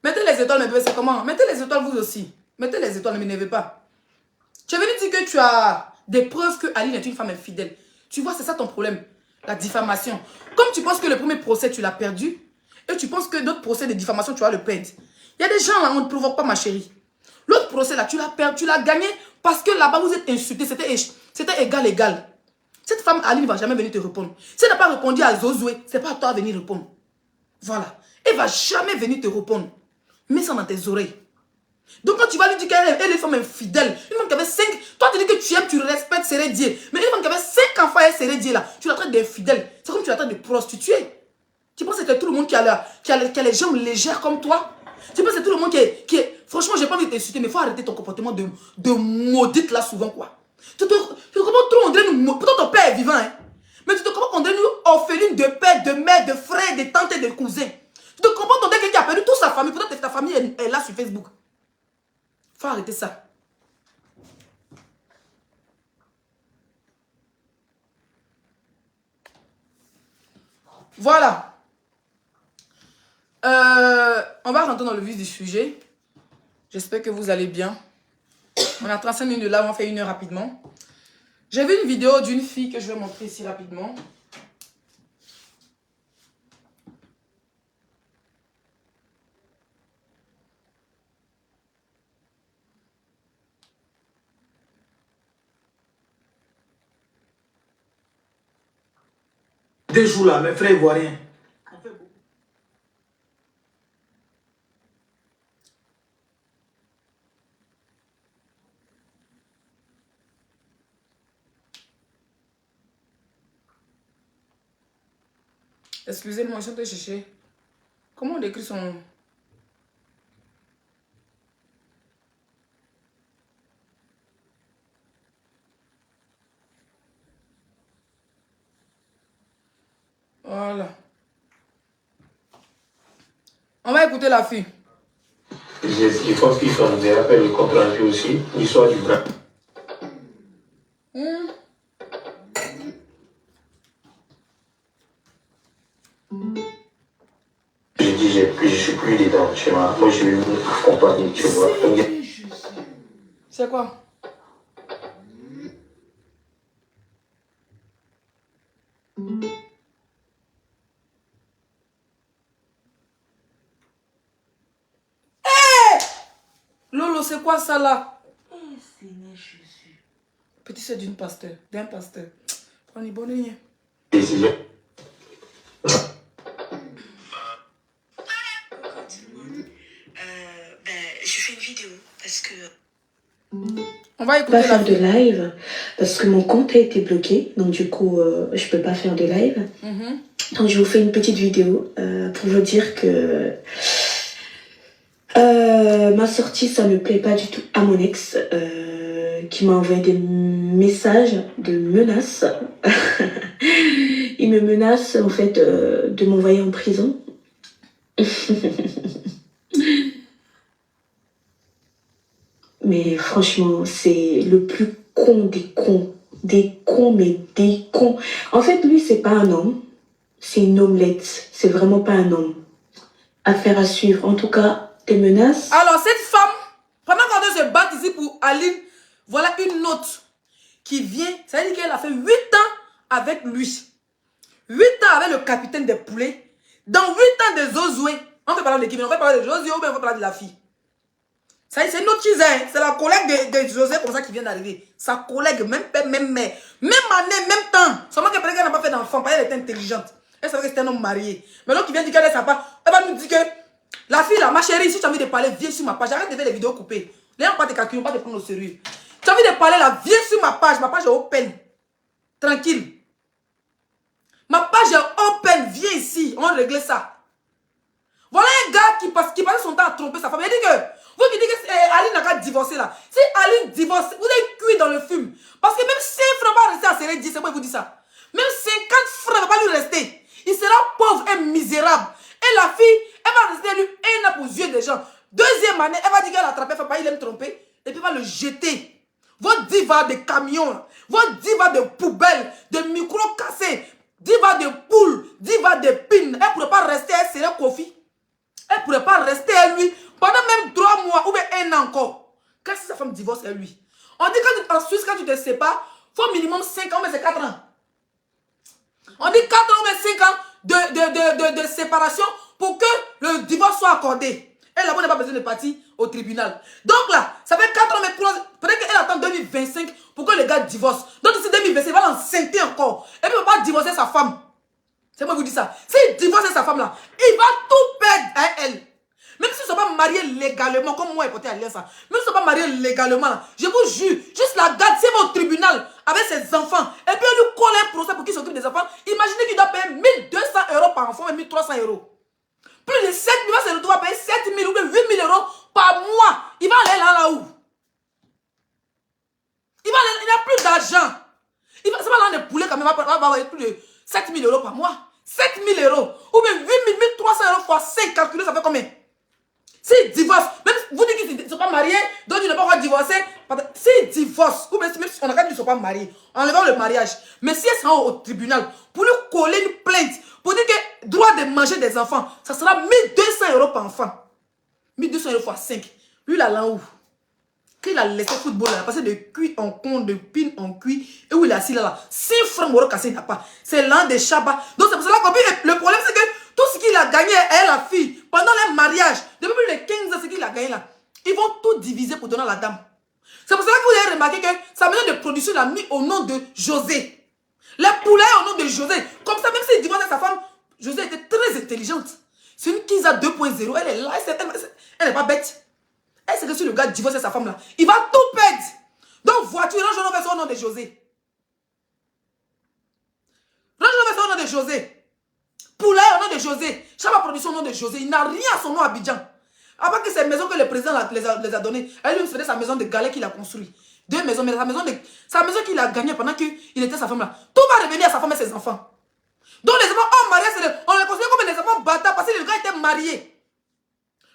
Mettez les étoiles, mais c'est comment? Mettez les étoiles vous aussi. Mettez les étoiles, ne m'énervez pas. Tu es venu dire que tu as des preuves que Aline est une femme infidèle. Tu vois, c'est ça ton problème. La diffamation. Comme tu penses que le premier procès, tu l'as perdu, et tu penses que d'autres procès de diffamation, tu vas le perdre. Il y a des gens là, on ne provoque pas, ma chérie. L'autre procès là, tu l'as perdu, tu l'as gagné parce que là-bas, vous êtes insulté. C'était égal. Cette femme, Aline, ne va jamais venir te répondre. Si elle n'a pas répondu à Zozoué, c'est pas à toi de venir répondre. Voilà. Elle ne va jamais venir te répondre. Mets ça dans tes oreilles. Donc quand tu vas lui dire qu'elle est une femme infidèle, une femme qui avait 5... Toi tu dis que tu aimes, tu respectes Sérédier. Mais une femme qui avait 5 enfants et Sérédier là, tu la traites d'infidèle. C'est comme tu la traites de prostituée. Tu penses que c'est tout le monde qui a les jambes légères comme toi? Tu penses que c'est tout le monde qui est... Franchement, j'ai pas envie de t'insulter, mais il faut arrêter ton comportement de maudite là souvent quoi. Tu te comportes trop, on dirait nous... Pourtant ton père est vivant, hein. Mais tu te comportes, on dirait nous orphelines de père, de mère, de frère, de tante et de cousin. Tu te comportes, on dirait quelqu'un qui a perdu toute sa famille. Pourtant ta famille est là sur Facebook. Faut arrêter ça. Voilà. On va rentrer dans le vif du sujet. J'espère que vous allez bien. On a 35 minutes de là, on fait 1 heure rapidement. J'ai vu une vidéo d'une fille que je vais montrer ici rapidement. Des jours là, mes frères ivoiriens. Excusez-moi, je suis en train de chercher. Comment on écrit son... Voilà. On va écouter la fille. Il faut qu'ils font des appels de compte rendu aussi, l'histoire du bras. J'ai dit, je suis plus dedans chez moi. Moi, je vais me accompagner, tu vois. C'est quoi? Lolo, c'est quoi ça là? Oh Seigneur Jésus. Petit c'est d'un pasteur. Prenez bonne ligne. Décision. Je fais une vidéo parce que... On va Je peux pas écouter la faire de fille. live parce que mon compte a été bloqué. Donc du coup, je peux pas faire de live. Donc je vous fais une petite vidéo pour vous dire que ma sortie, ça ne plaît pas du tout à mon ex qui m'a envoyé des messages de menaces. Il me menace en fait de m'envoyer en prison. Mais franchement, c'est le plus con des cons. Des cons, mais des cons. En fait, lui, c'est pas un homme. C'est une omelette. C'est vraiment pas un homme. Affaire à suivre. En tout cas, des menaces. Alors, cette femme, pendant qu'on se bat ici pour Aline, voilà une autre qui vient. Ça veut dire qu'elle a fait 8 ans avec lui. 8 ans avec le capitaine des poulets. Dans 8 ans de Zozoé. On va parler de qui? On va parler de Josué ou bien on va parler de la fille. C'est une autre chose, hein. C'est la collègue de José comme ça qui vient d'arriver. Sa collègue, même père, même mère. Même année, même temps. Seulement qu'elle n'a pas fait d'enfant, parce qu'elle était intelligente. Elle savait que c'était un homme marié. Mais l'autre qui vient dire qu'elle est sympa, elle va nous dire que la fille là, ma chérie, si tu as envie de parler, viens sur ma page. Arrête de faire les vidéos coupées. Les gens pas te calculer, pas te prendre au sérieux. Tu as envie de parler là, viens sur ma page est open. Tranquille. Ma page est open, viens ici, on règle ça. Voilà un gars qui passe son temps à tromper sa femme. Il dit que, vous qui dites que Aline n'a qu'à divorcer là. Si Aline divorce, vous êtes cuit dans le film. Parce que même 5 francs va rester à Sérédier, c'est moi qui vous dis ça. Même 50 francs ne va pas lui rester. Il sera pauvre et misérable. Et la fille, elle va rester lui un an aux yeux des gens. Deuxième année, elle va dire qu'elle a attrapé, il aime tromper. Et puis elle va le jeter. Votre diva de camions, votre diva de poubelles, de micros cassés, diva de poules, diva de pines. Elle ne pourrait pas rester, elle serait Kofi. Elle ne pourrait pas rester à lui pendant même 3 mois ou bien 1 an encore. Quand si sa femme divorce à lui. On dit qu'en Suisse, quand tu te sépares, il faut minimum 5 ans, mais c'est 4 ans. On dit 4 ans, mais 5 ans de séparation pour que le divorce soit accordé. Et là-bas, on n'a pas besoin de partir au tribunal. Donc là, ça fait 4 ans, mais peut-être qu'elle attend 2025 pour que le gars divorce. Donc d'ici 2025, il va l'enceinte encore. Et puis, il ne va pas divorcer sa femme. C'est moi qui vous dis ça. S'il divorce sa femme là, il va tout perdre à elle. Même si ce n'est pas mariés légalement, comme moi et porté alliance, même si vous ne sont pas mariés légalement, là, je vous jure, juste la garde, si elle va au tribunal avec ses enfants, et puis on lui colle un procès pour qu'il s'occupe des enfants, imaginez qu'il doit payer 1200 € par enfant, et 1300 €. Plus de 7 000, il va se retrouver à payer 7 000 ou 8 000 € par mois. Il va aller là où? Il n'a plus d'argent. C'est pas là on est poulet quand même, il va avoir plus de 7 000 € par mois. 7 000 € ou même 8 300 € fois 5, calculez, ça fait combien? S'il divorce, même vous dites qu'ils ne sont pas mariés, donc ils ne peuvent pas divorcer. S'ils divorcent, ou même si on a quand même dit qu'ils ne sont pas mariés, enlevant le mariage, mais si elles sont au tribunal, pour lui coller une plainte, pour dire que droit de manger des enfants, ça sera 1200 € par enfant. 1200 € fois 5. Lui, il a là où? Qu'il a laissé football, il a passé de cuit en con, de pin en cuit, et où il est assis là, 6 francs euros cassés, il n'a pas. C'est l'un des Shabbat. Donc c'est pour cela que le problème, c'est que tout ce qu'il a gagné, elle, la fille, pendant les mariages, depuis plus de 15 ans, ce qu'il a gagné là, ils vont tout diviser pour donner à la dame. C'est pour cela que vous avez remarqué que sa maison de production l'a mis au nom de José. Les poulets au nom de José. Comme ça, même s'il divorce avec sa femme, José était très intelligente. C'est une Kiza 2.0. Elle est là, elle n'est pas bête. Elle sait que si le gars divorce avec sa femme là, il va tout perdre. Donc voiture, Range Rover fait au nom de José. Range Rover fait au nom de José. Poulet au nom de José. Chaba production au nom de José. Il n'a rien à son nom à Abidjan. Avant que ces maisons que le président les a données, elle lui faisait sa maison de galets qu'il a construit. 2 maisons, mais sa maison qu'il a gagnée pendant qu'il était sa femme là. Tout va revenir à sa femme et ses enfants. Donc les enfants en mariage, on les considère comme des enfants bâtards parce que le gars était marié.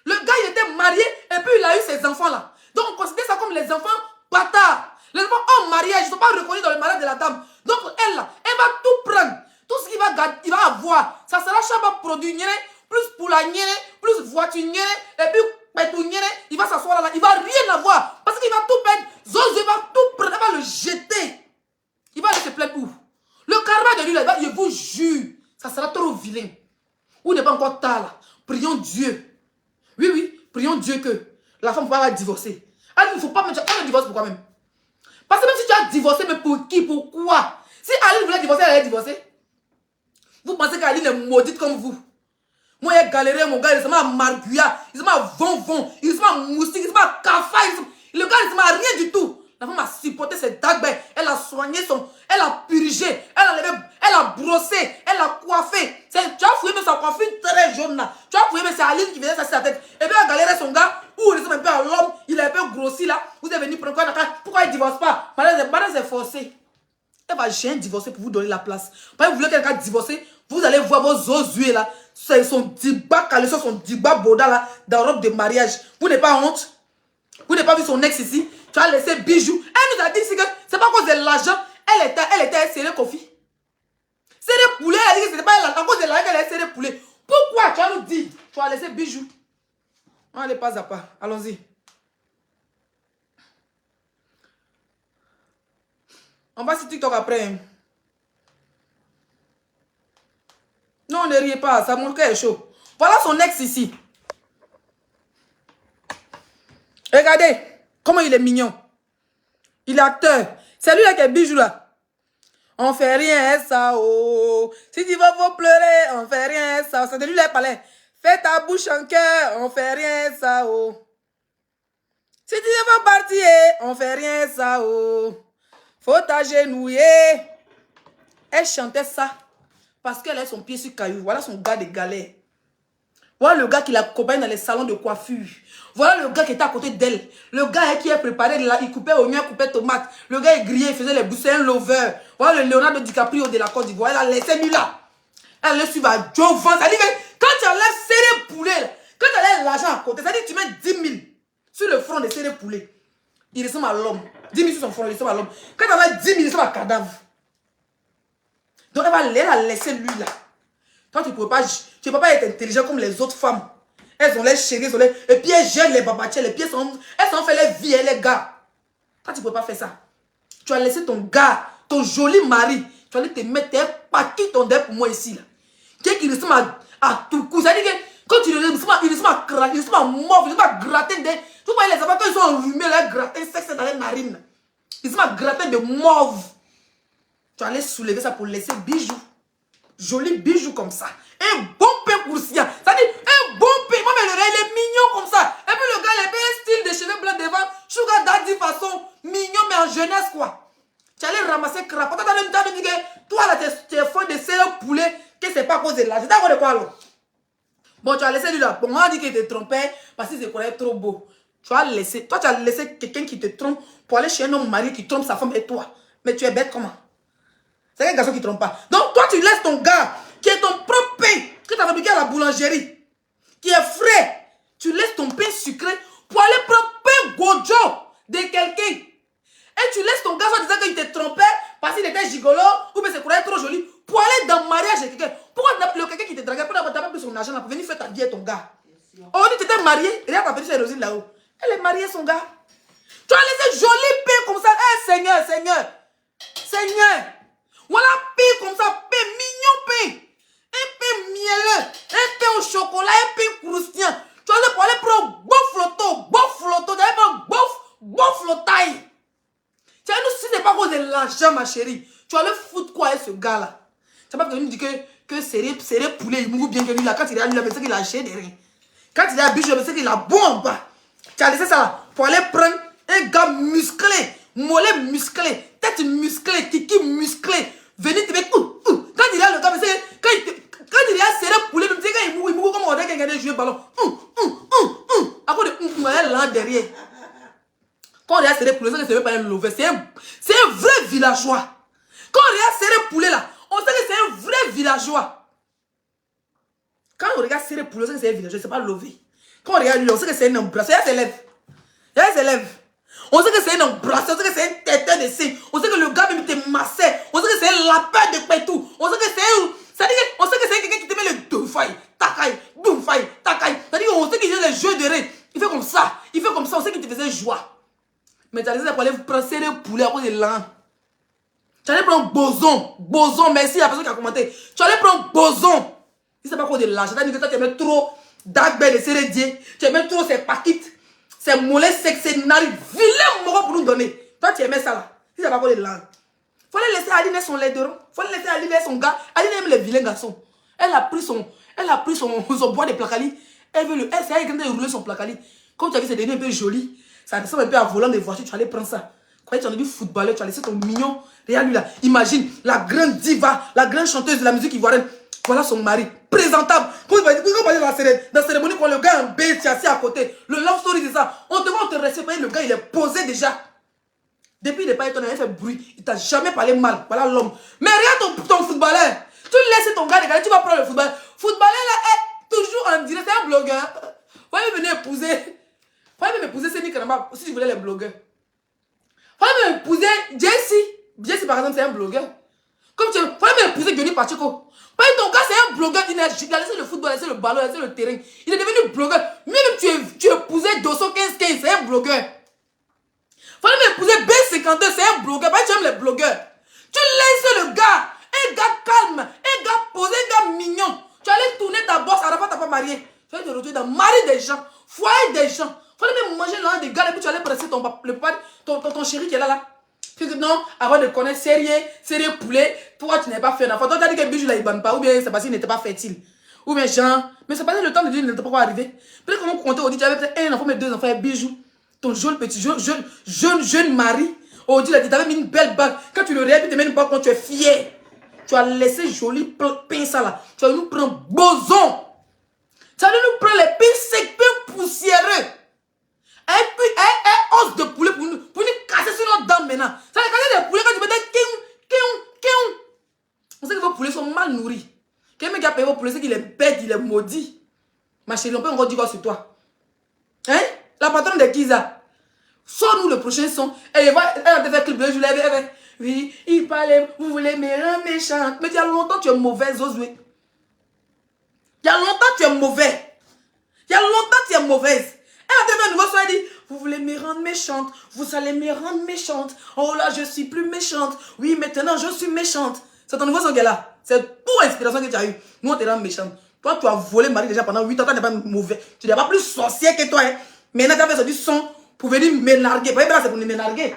Le gars, il était marié et puis il a eu ses enfants là. Donc on considère ça comme les enfants bâtards. Les enfants en mariage, ils ne sont pas reconnus dans le mariage de la dame. Donc elle là, elle va tout prendre. Tout ce qu'il va garder, il va avoir. Ça sera Chaba produit, plus poula, plus voiture, et puis pétou, il va s'asseoir là. Il ne va rien avoir. Parce qu'il va tout perdre. Zozo va tout prendre, il va le jeter. Il va aller se plaindre où? Le karma de lui là, je vous jure, ça sera trop vilain. Ou n'est pas encore tard là. Prions Dieu. Oui, prions Dieu que la femme ne va pas divorcer. Alors, il ne faut pas mettre un divorce, pourquoi même? Parce que même si tu as divorcé, mais pour qui? Pourquoi? Si Aline voulait divorcer, elle allait divorcer. Vous pensez qu'Aline est maudite comme vous? Moi, j'ai galéré, mon gars, il se met à marguya, il se met à von, il se met à moustique, il se met à kafa, le gars, il se met à rien du tout. La femme a supporté ses dagbers, elle a soigné elle a purgé, elle a brossé, elle a coiffé. Tu as fouillé même sa coiffure très jaune là. Tu as fouillé même c'est Aline qui venait s'asseoir sa tête. Et puis elle a galéré son gars, ou il ressemble un peu à l'homme, il est un peu grossi là. Vous êtes venu prendre quoi? Pourquoi il ne divorce pas? Madame c'est forcé. Elle va jamais divorcer pour vous donner la place. Parce que vous voulez quelqu'un divorcer, vous allez voir vos os hués là. Son diba caleçon, son diba boda là, dans robe de mariage. Vous n'avez pas honte? Vous n'avez pas vu son ex ici? Tu as laissé bijou. Elle nous a dit ici que c'est pas à cause de l'argent. Elle était serrée Kofi. Serrée poulet, elle a dit que c'était pas elle. À cause de l'argent qu'elle est serrée poulet. Pourquoi tu as nous dit? Tu as laissé bijou. Allez, pas à pas. Allons-y. On va sur TikTok après. Hein. Non, ne riez pas. Ça mon cœur est chaud. Voilà son ex ici. Regardez comment il est mignon. Il est acteur. C'est lui là qui est bijou là. On fait rien ça oh. Si tu vas vous pleurer, on fait rien ça. C'est de lui là qui parlait. Fais ta bouche en cœur, on fait rien ça oh. Si tu vas partir, on fait rien ça oh. Faut t'agenouiller. Elle chantait ça parce qu'elle a son pied sur caillou. Voilà son gars de galère. Voilà le gars qui l'accompagne dans les salons de coiffure. Voilà le gars qui était à côté d'elle. Le gars qui est préparé, là, il coupait oignon, il coupait tomate. Le gars est grillé, il faisait les bouches, c'est un lover. Voilà le Leonardo DiCaprio de la Côte d'Ivoire. Elle a laissé lui là. Elle le suit à Jovan. Ça dit que quand tu enlèves serré poulet, là, quand tu enlèves l'argent à côté, ça dit que tu mets 10 000 sur le front de serré poulet. Il ressemble à l'homme. 10 000 sur son front, il ressemble à l'homme. Quand tu enlèves 10 000, il ressemble à un cadavre. Donc elle va laisser lui là. Toi, tu ne peux pas être intelligent comme les autres femmes. Elles ont les chéris, et puis elles gèrent les babatiers, elles s'en fait les vies et les gars. Toi, tu ne peux pas faire ça. Tu as laissé ton gars, ton joli mari, tu vas aller te mettre un paquet ton dé pour moi ici. Là. Qui ressemble à tout coup. Ça dit que quand tu le ressemble à gratter, il ressemble à mort, il ressemble à gratter des... Tu vois les enfants, quand ils sont enrhumés, là, gratter sexe dans les narines. Ils ressemble à gratter de mauve. Tu vas aller soulever ça pour laisser bijoux. Joli bijou comme ça. Un bon pain pour Sia. Ça dit un bon pain. Moi, mais le rêve, il est mignon comme ça. quoi alors? Bon, tu as laissé lui là. Bon, on a dit qu'il te trompait parce qu'il se croyait trop beau. Tu as laissé, toi, tu as laissé quelqu'un qui te trompe pour aller chez un homme marié qui trompe sa femme et toi. Mais tu es bête comment? C'est un garçon qui ne trompe pas. Donc, toi, tu laisses ton gars qui est ton propre pain que tu as fabriqué à la boulangerie, qui est frais. Tu laisses ton pain sucré pour aller prendre pain gojo de quelqu'un. Et tu laisses ton gars en disant qu'il te trompait parce qu'il était gigolo ou bien se croyait trop joli pour aller dans le mariage avec quelqu'un. Pourquoi tu n'as plus quelqu'un qui te draguait? Pourquoi tu n'as pas pris son argent là pour venir faire ta vie avec ton gars? Oh, tu t'étais marié, regarde ta petite Rosine là-haut. Elle est mariée, son gars. Tu as laissé joli pain comme ça. Eh, Seigneur, Seigneur. Seigneur. Voilà pain comme ça, pain mignon pain. Un pain mielleux, un pain au chocolat, un pain croustillant. Tu as pour aller prendre bof flotto, tu as prendre bof flottaille. Tu as nous, si ce n'est pas cause de l'argent, ma chérie, tu vas le foutre quoi avec ce gars-là? Tu n'as pas venu dire que c'est poulet, il mourut bien que lui là. Quand il est à lui, il qu'il a acheté des reins. Quand il est à Bichou, il qu'il a bon en bas. Tu as laissé ça là pour aller prendre un gars musclé, mollet musclé, tête musclée, kiki musclé. Venez te mettre. Quand il a le gars, quand il a serré poulet, quand il mourut comme on dirait qu'il a joué ballon. À cause de là derrière. Quand on a serré poulet, ça ne veut pas un lover. C'est un vrai villageois. Quand on a serré poulet là, on sait que c'est un vrai villageois. Quand on regarde serré poulet, on sait que c'est un villageois, c'est pas lover. Quand on regarde lui, on sait que c'est un embrasseur. Il y a ses lèvres. On sait que c'est un embrasseur, on sait que c'est un têteur de sein. On sait que le gars même te massait. On sait que c'est un lapin de pétou. On sait que c'est un... On sait que c'est quelqu'un qui te met le doufai, takai, doufai, takai. C'est-à-dire qu'on sait qu'il a les jeux de reins. Il fait comme ça. On sait qu'il te faisait joie. Mais tu as laissé pour aller prendre serré poulet à cause de l'an. Tu allais prendre boson, merci à la personne qui a commenté. Tu allais prendre boson. Si c'est pas quoi de l'argent, c'est-à-dire que toi tu aimais trop d'agbe de cérédier, tu aimais trop ces paquites, ces mollets secs, ces narines, vilain mort pour nous donner. Toi tu aimais ça là. Si c'est pas quoi de l'argent. Fallait laisser Aline son laideron. Fallait laisser Aline son gars. Aline aime les vilains garçons. Elle a pris son bois de placali. C'est elle qui a roulé son placali. Comme tu as vu, c'est devenu un peu joli. Ça ressemble un peu à volant de voiture. Tu allais prendre ça. Quand tu as vu footballeur, tu as laissé ton mignon. Regarde lui là. Imagine la grande diva, la grande chanteuse de la musique ivoirienne. Voilà son mari. Présentable. Quand on va dire dans la cérémonie, quand le gars est en bain, tu es assis à côté. Le love story, c'est ça. On te respecte. Le gars, il est posé déjà. Depuis le départ, il a fait bruit. Il t'a jamais parlé mal. Voilà l'homme. Mais regarde ton footballeur. Tu laisses ton gars regarder, tu vas prendre le footballeur. Footballeur là est toujours en direct. C'est un blogueur. Faut même venir épouser. Faut même épouser Séni Kanamba si tu voulais les blogueurs. Faut même épouser Jessie. Jessie par exemple, c'est un blogueur. Comme tu veux. Faut même épouser Johnny Pacheco. Ton gars, c'est un blogueur. Il a laissé le football, laissé le ballon, laissé le terrain. Il est devenu blogueur. Même tu épousais Dosso 15-15, c'est un blogueur. Fallait m'épouser B52, c'est un blogueur. Parce que tu aimes les blogueurs. Tu laisses le gars, un gars calme, un gars posé, un gars mignon. Tu allais tourner ta bosse, à la fin, tu n'as pas marié. Tu allais te retrouver dans le mari des gens, foyer des gens. Fallait même manger l'un des gars et puis tu allais presser ton chéri qui est là. Puis que non, avant de connaître sérieux poulet, toi tu n'es pas fait un enfant. Toi tu as dit que Bijou là il banne pas, ou bien c'est parce qu'il n'était pas fertile. Ou bien Jean, mais c'est pas le temps de dire qu'il n'était pas arrivé. Puis comment compter, on dit tu avais peut-être un enfant, mais deux enfants et Bijou. Ton jeune petit, jeune mari, on dit, tu avais mis une belle bague. Quand tu le regardes, tu te mets une bague quand tu es fier. Tu as laissé joli pain ça là. Tu vas nous prendre boson. Tu vas nous prendre les pains secs, pains poussiéreux. Et puis, un os de poulet pour nous casser sur notre dents maintenant. Ça va casser des poulets quand tu mets des kion. On sait que vos poulets sont mal nourris. Quelqu'un qui a payé vos poulets, c'est qu'il est bête, il est maudit. Ma chérie, on peut encore dire quoi sur toi? Hein? La patronne de Kiza. Sors-nous le prochain son. Elle a fait clip. Je l'avais. Oui, il parlait. Vous voulez me rendre méchante. Mais il y a longtemps tu es mauvais, Zoé. Il y a longtemps tu es mauvais. Il y a longtemps tu es mauvaise. Elle a fait un nouveau son. Elle dit, vous voulez me rendre méchante. Vous allez me rendre méchante. Oh là, je suis plus méchante. Oui, maintenant je suis méchante. C'est ton nouveau son qu'elle a. C'est pour inspiration que tu as eu. Nous, on te rend méchante. Toi, tu as volé Marie déjà pendant 8 ans. Tu n'es pas mauvais. Tu n'es pas plus sorcier que toi. Hein. Maintenant, tu as fait ce son pour venir me larguer. C'est pour me larguer.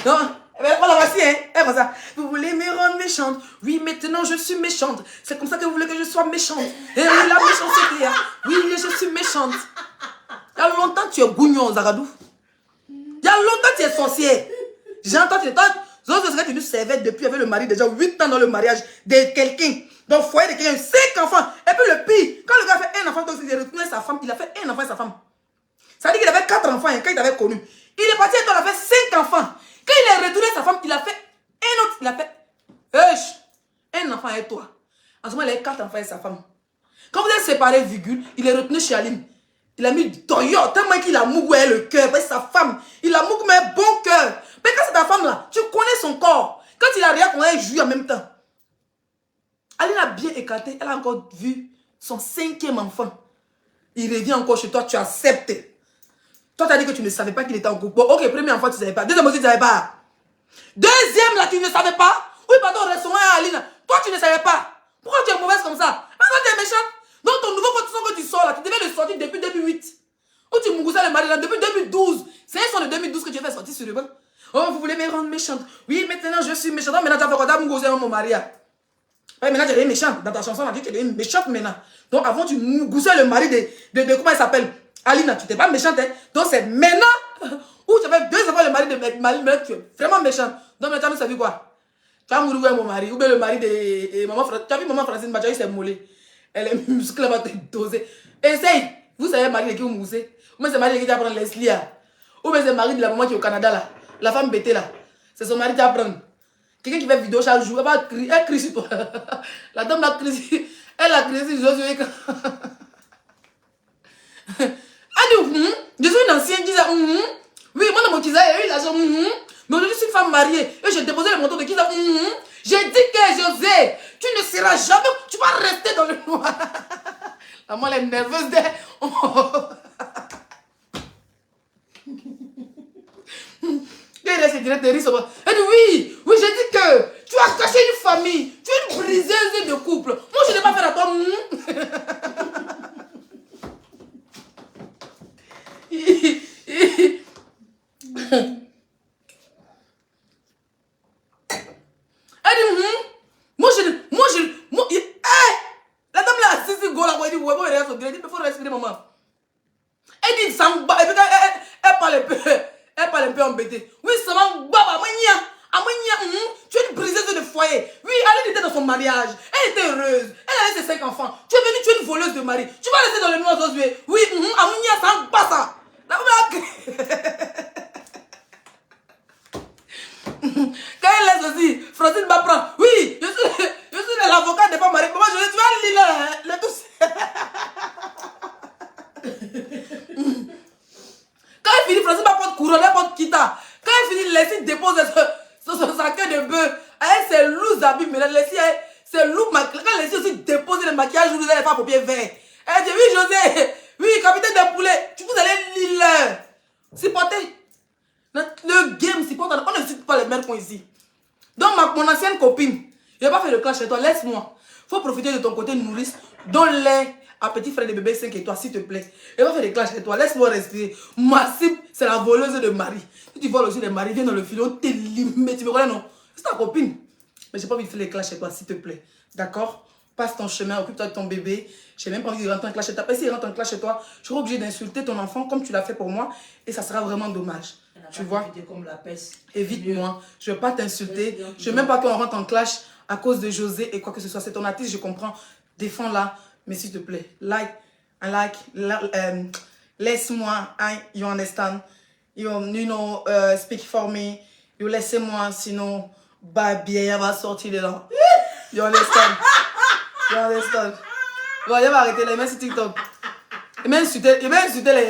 Non, voilà, voici, hein. Et comme ça. Vous voulez me rendre méchante. Oui, maintenant, je suis méchante. C'est comme ça que vous voulez que je sois méchante. Et oui, la méchanceté. Oui, je suis méchante. Il y a longtemps, tu es gougnon, Zagadou. Il y a longtemps, tu es sorcière. J'entends, tu es... Tu nous servais depuis avec le mari déjà 8 ans dans le mariage de quelqu'un. Donc, foyer de quelqu'un, 5 enfants. Et puis le pire, quand le gars fait un enfant, donc il a retourné sa femme, il a fait un enfant et sa femme. Ça veut dire qu'il avait 4 enfants hein, quand il t'avait connu. Il est parti et il a fait 5 enfants. Quand il a retourné sa femme, il a fait un autre. Il a fait un enfant et toi. En ce moment, il a 4 enfants et sa femme. Quand vous êtes séparés, virgule, il est retourné chez Aline. Il a mis Toyo, tellement qu'il a mougoué le cœur. C'est sa femme. Il a mougoué un bon cœur. Mais quand c'est ta femme là, tu connais son corps. Quand il a rien, on a joué en même temps. Aline a bien écarté. Elle a encore vu son 5e enfant. Il revient encore chez toi, tu acceptes. Toi, tu as dit que tu ne savais pas qu'il était en couple. Bon, ok, premier enfant, tu ne savais pas. Deuxième aussi, tu ne savais pas. Deuxième, là, tu ne savais pas. Oui, pardon, restaurant à Aline. Toi, tu ne savais pas. Pourquoi tu es mauvaise comme ça? Pourquoi tu es méchante? Donc, ton nouveau potisson que tu sors là, tu devais le sortir depuis 2008. Où tu mougoussais le mari là, depuis 2012. C'est un son de 2012 que tu as fait sortir sur le banc. Oh, vous voulez me rendre méchante. Oui, maintenant, je suis méchante. Maintenant, tu as fait quoi? Tu as mougoussé mon mari. Ouais, maintenant, tu es devenue méchante. Dans ta chanson, là, tu es devenue méchante maintenant. Donc, avant, tu mougoussais le mari de comment elle s'appelle? Alina, tu n'étais pas méchante. Hein? Donc, c'est maintenant où tu avais 2 enfants, le mari de Malina, tu es vraiment méchante. Donc, maintenant, tu as vu quoi? Tu as mouru mon mari, ou bien le mari de maman Francine. Tu as vu maman Francine, tu as eu ses mollets. Elle est musclée, elle va te doser. Essaye. Vous savez, le mari de qui vous moussez? Ou bien c'est le mari de qui tu vas prendre Leslie. Ou bien c'est le mari de la maman qui est au Canada là. La femme bêtée là. C'est son mari qui va prendre. Quelqu'un qui fait vidéo chaque jour, elle va crier, elle crie sur toi. La dame a crié. Elle a crié sur Josué. Elle dit, je suis une ancienne qui dit, oui, moi dans mon Kisa, il y a eu l'argent, mais aujourd'hui je suis une femme mariée et j'ai déposé le montant de Kisa, j'ai dit que José, tu ne seras jamais, tu vas rester dans le noir. La maman elle est nerveuse d'elle. Elle reste direct de rire. Elle dit oui, j'ai dit que tu as caché une famille, tu es une briseuse de couple. Moi je n'ai pas fait à toi. Elle dit, la dame là assise, go là, elle dit, ouais, bon, elle reste au gré, il faut respirer, maman. Elle dit, ça me bat, elle parle un peu embêtée. Oui, ça me bat, tu es une briseuse de foyer. Oui, elle était dans son mariage, elle était heureuse, elle avait ses 5 enfants. Tu es venue, tu es une voleuse de mari. Tu vas rester dans le noir, Josué. Oui, ça me bat ça. Quand elle laisse aussi, Francine va prendre. Oui, je suis l'avocat des femmes mariées. Comment tu vas lire le dossier? Quand elle finit, Francine va prendre couronne, elle prend Kita. Quand elle finit, Leslie dépose son sac de bœuf. Elle, c'est loup Zabi, mais Leslie, c'est loup maquillage. Quand Leslie aussi dépose le maquillage, vous allez faire paupières verts. Elle dit, oui, José, oui, capitaine des poulets, vous allez lire. Supporter. Le game, c'est pas on ne cite pas les mères qu'on ici. Donc, mon ancienne copine, il n'a pas fait le clash chez toi, laisse-moi. Il faut profiter de ton côté nourrice. Donne-les à petit frère de bébé 5 et toi, s'il te plaît. Il va faire le clash chez toi, laisse-moi respirer. Ma cible, c'est la voleuse de mari. Si tu voles aussi les maris, viens dans le filon, t'es limé, tu me connais, non? C'est ta copine. Mais j'ai pas envie de faire les clash chez toi, s'il te plaît. D'accord? Passe ton chemin, occupe-toi de ton bébé. J'ai même pas envie de rentrer en clash chez toi. S'il rentre en clash chez toi, je serai obligée d'insulter ton enfant comme tu l'as fait pour moi. Et ça sera vraiment dommage. Tu vois? Comme la peste. Évite-moi. Je ne veux pas t'insulter. Je ne veux même pas qu'on rentre en clash à cause de José et quoi que ce soit. C'est ton artiste, je comprends. Défends-la. Mais s'il te plaît, laisse-moi. You understand? You know, speak for me. You laissez-moi, sinon, bien, va sortir de là. You understand? You understand? Bon, il va arrêter là. Il m'a sur TikTok. Il m'a insulté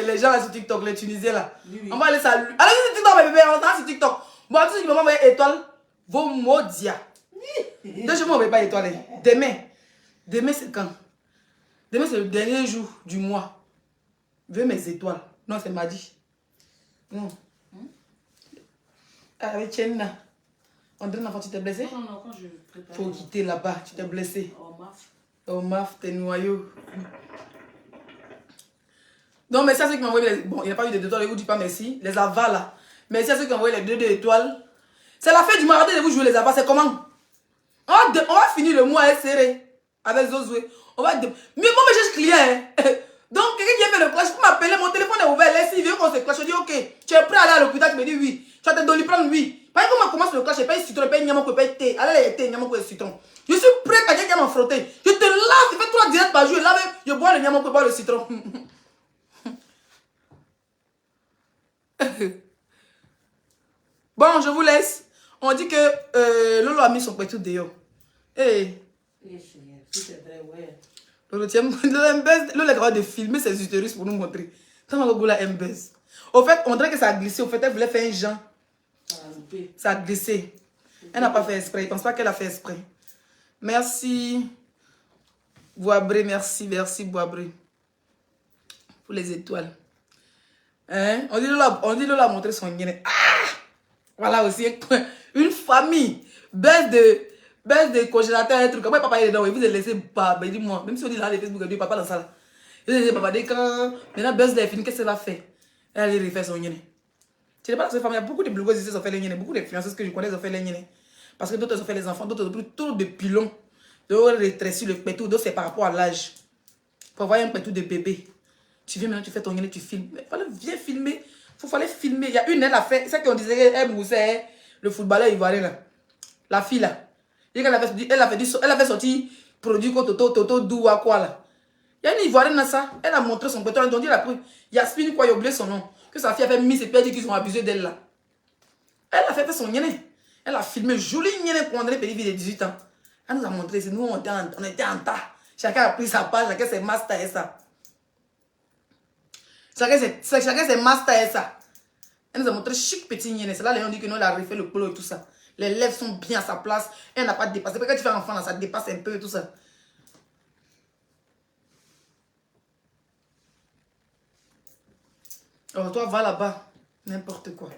les gens là sur TikTok, les Tunisiens là. Oui. On va aller saluer. Allez sur TikTok, mes bébés, on va sur TikTok. Bon, tu sais qui m'a envoyé étoile, vos maudia. Donc, je ne m'envoie pas étoile. Demain, c'est quand? Demain, c'est le dernier jour du mois. Veux mes étoiles. Non, c'est mardi. Non. Avec Chenna. André, tu t'es blessé? Non, quand je prépare. Faut quitter là-bas, tu t'es blessé. Oh, maf, t'es noyau. Non, merci à ceux qui m'ont envoyé les... Bon, il n'y a pas eu de étoiles, je ne vous dis pas merci. Les avas là. Merci à ceux qui ont envoyé les 2 étoiles. C'est la fin du mois, arrêtez de vous jouer les avas, c'est comment? On va finir le mois serré avec Josué. Mais bon, mais je suis client. Donc, quelqu'un qui a fait le clash, vous m'appelez, mon téléphone est ouvert. Laisse, il veut qu'on se clash. Je dis, ok, tu es prêt à aller à l'hôpital? Tu me dis oui. Tu vas te donner prendre oui. Quand on commence le clash, je paye citron, je paye nyamoko, je paye thé. Allez, les thé, nyamoko et citron. Je suis prêt à quelqu'un m'en frotter. Je te lave, je fais 3 diètes par jour. Et là, je bois le nyamoko, je bois le citron. Bon, je vous laisse. On dit que Lolo a mis son pétou dehors. Hey. C'est vrai, ouais. Lolo est capable de filmer ses utérus pour nous montrer. Tant Lolo a un buzz. Au fait, on dirait que ça a glissé. Au fait, elle voulait faire un genre. Ça a glissé. Elle n'a pas fait exprès. Je ne pense pas qu'elle a fait exprès. Merci. Boabré, merci Boabré. Pour les étoiles. Hein? On dit Lola a montré son yéné. Ah! Voilà aussi une famille. Baisse de congélateur, un truc. Moi, papa est dedans. Il vous a laissé papa. Il dit moi. Même si on dit là, les Facebook, il dit papa dans ça. Il dit papa, dès quand maintenant baisse de fini, qu'est-ce qu'elle va faire? Elle allait refaire son yéné. Tu n'es pas dans cette famille. Il y a beaucoup de blogueuses ici qui ont fait les yéné. Beaucoup d'influenceuses que je connais ont fait les yéné. Parce que d'autres ont fait les enfants, d'autres ont pris trop de pilons. D'autres ont rétréci le pétou. D'autres c'est par rapport à l'âge. Pour avoir un pétou de bébé. Tu viens maintenant, tu fais ton yéné, tu filmes. Viens filmer. Il fallait filmer. Il y a une, elle a fait. C'est qu'on disait qu'elle moussait le footballeur ivoirien là. La fille là. Elle avait sorti produit Toto Doua quoi là. Il y a une ivoirienne là ça. Elle a montré son pétou. Elle a dit la pris. Yasmine quoi, il a oublié son nom. Que sa fille avait mis ses pieds, dit qu'ils ont abusé d'elle là. Elle a fait son yéné. Elle a filmé joli yéné pour André Pédivi de 18 ans. Elle nous a montré. Nous on était en tas. Chacun a pris sa page. Chacun s'est master et ça. Chacun c'est master et ça. Elle nous a montré chic petit yéné. C'est là les gens disent que nous elle a refait le polo et tout ça. Les lèvres sont bien à sa place. Elle n'a pas dépassé. Quand tu fais enfant là, ça dépasse un peu et tout ça. Oh, toi va là-bas. N'importe quoi.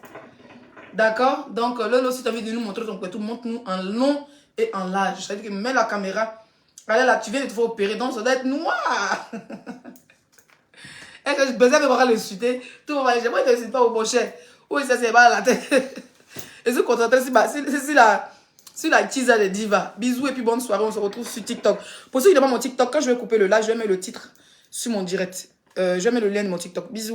D'accord? Donc Lolo, si tu as envie de nous montrer ton pétou, montre-nous en long et en large. C'est-à-dire que mets la caméra. Allez là, tu viens de te faire opérer. Donc ça doit être noir. Est-ce que je besoin de voir le suiter? Tout va aller. Moi, je ne te pas au bon cher. Oui, ça c'est pas la tête. Et se concentrer sur la teaser de Diva. Bisous et puis bonne soirée. On se retrouve sur TikTok. Pour ceux qui n'ont pas mon TikTok, quand je vais couper le live, je vais mettre le titre sur mon direct. Je vais mettre le lien de mon TikTok. Bisous.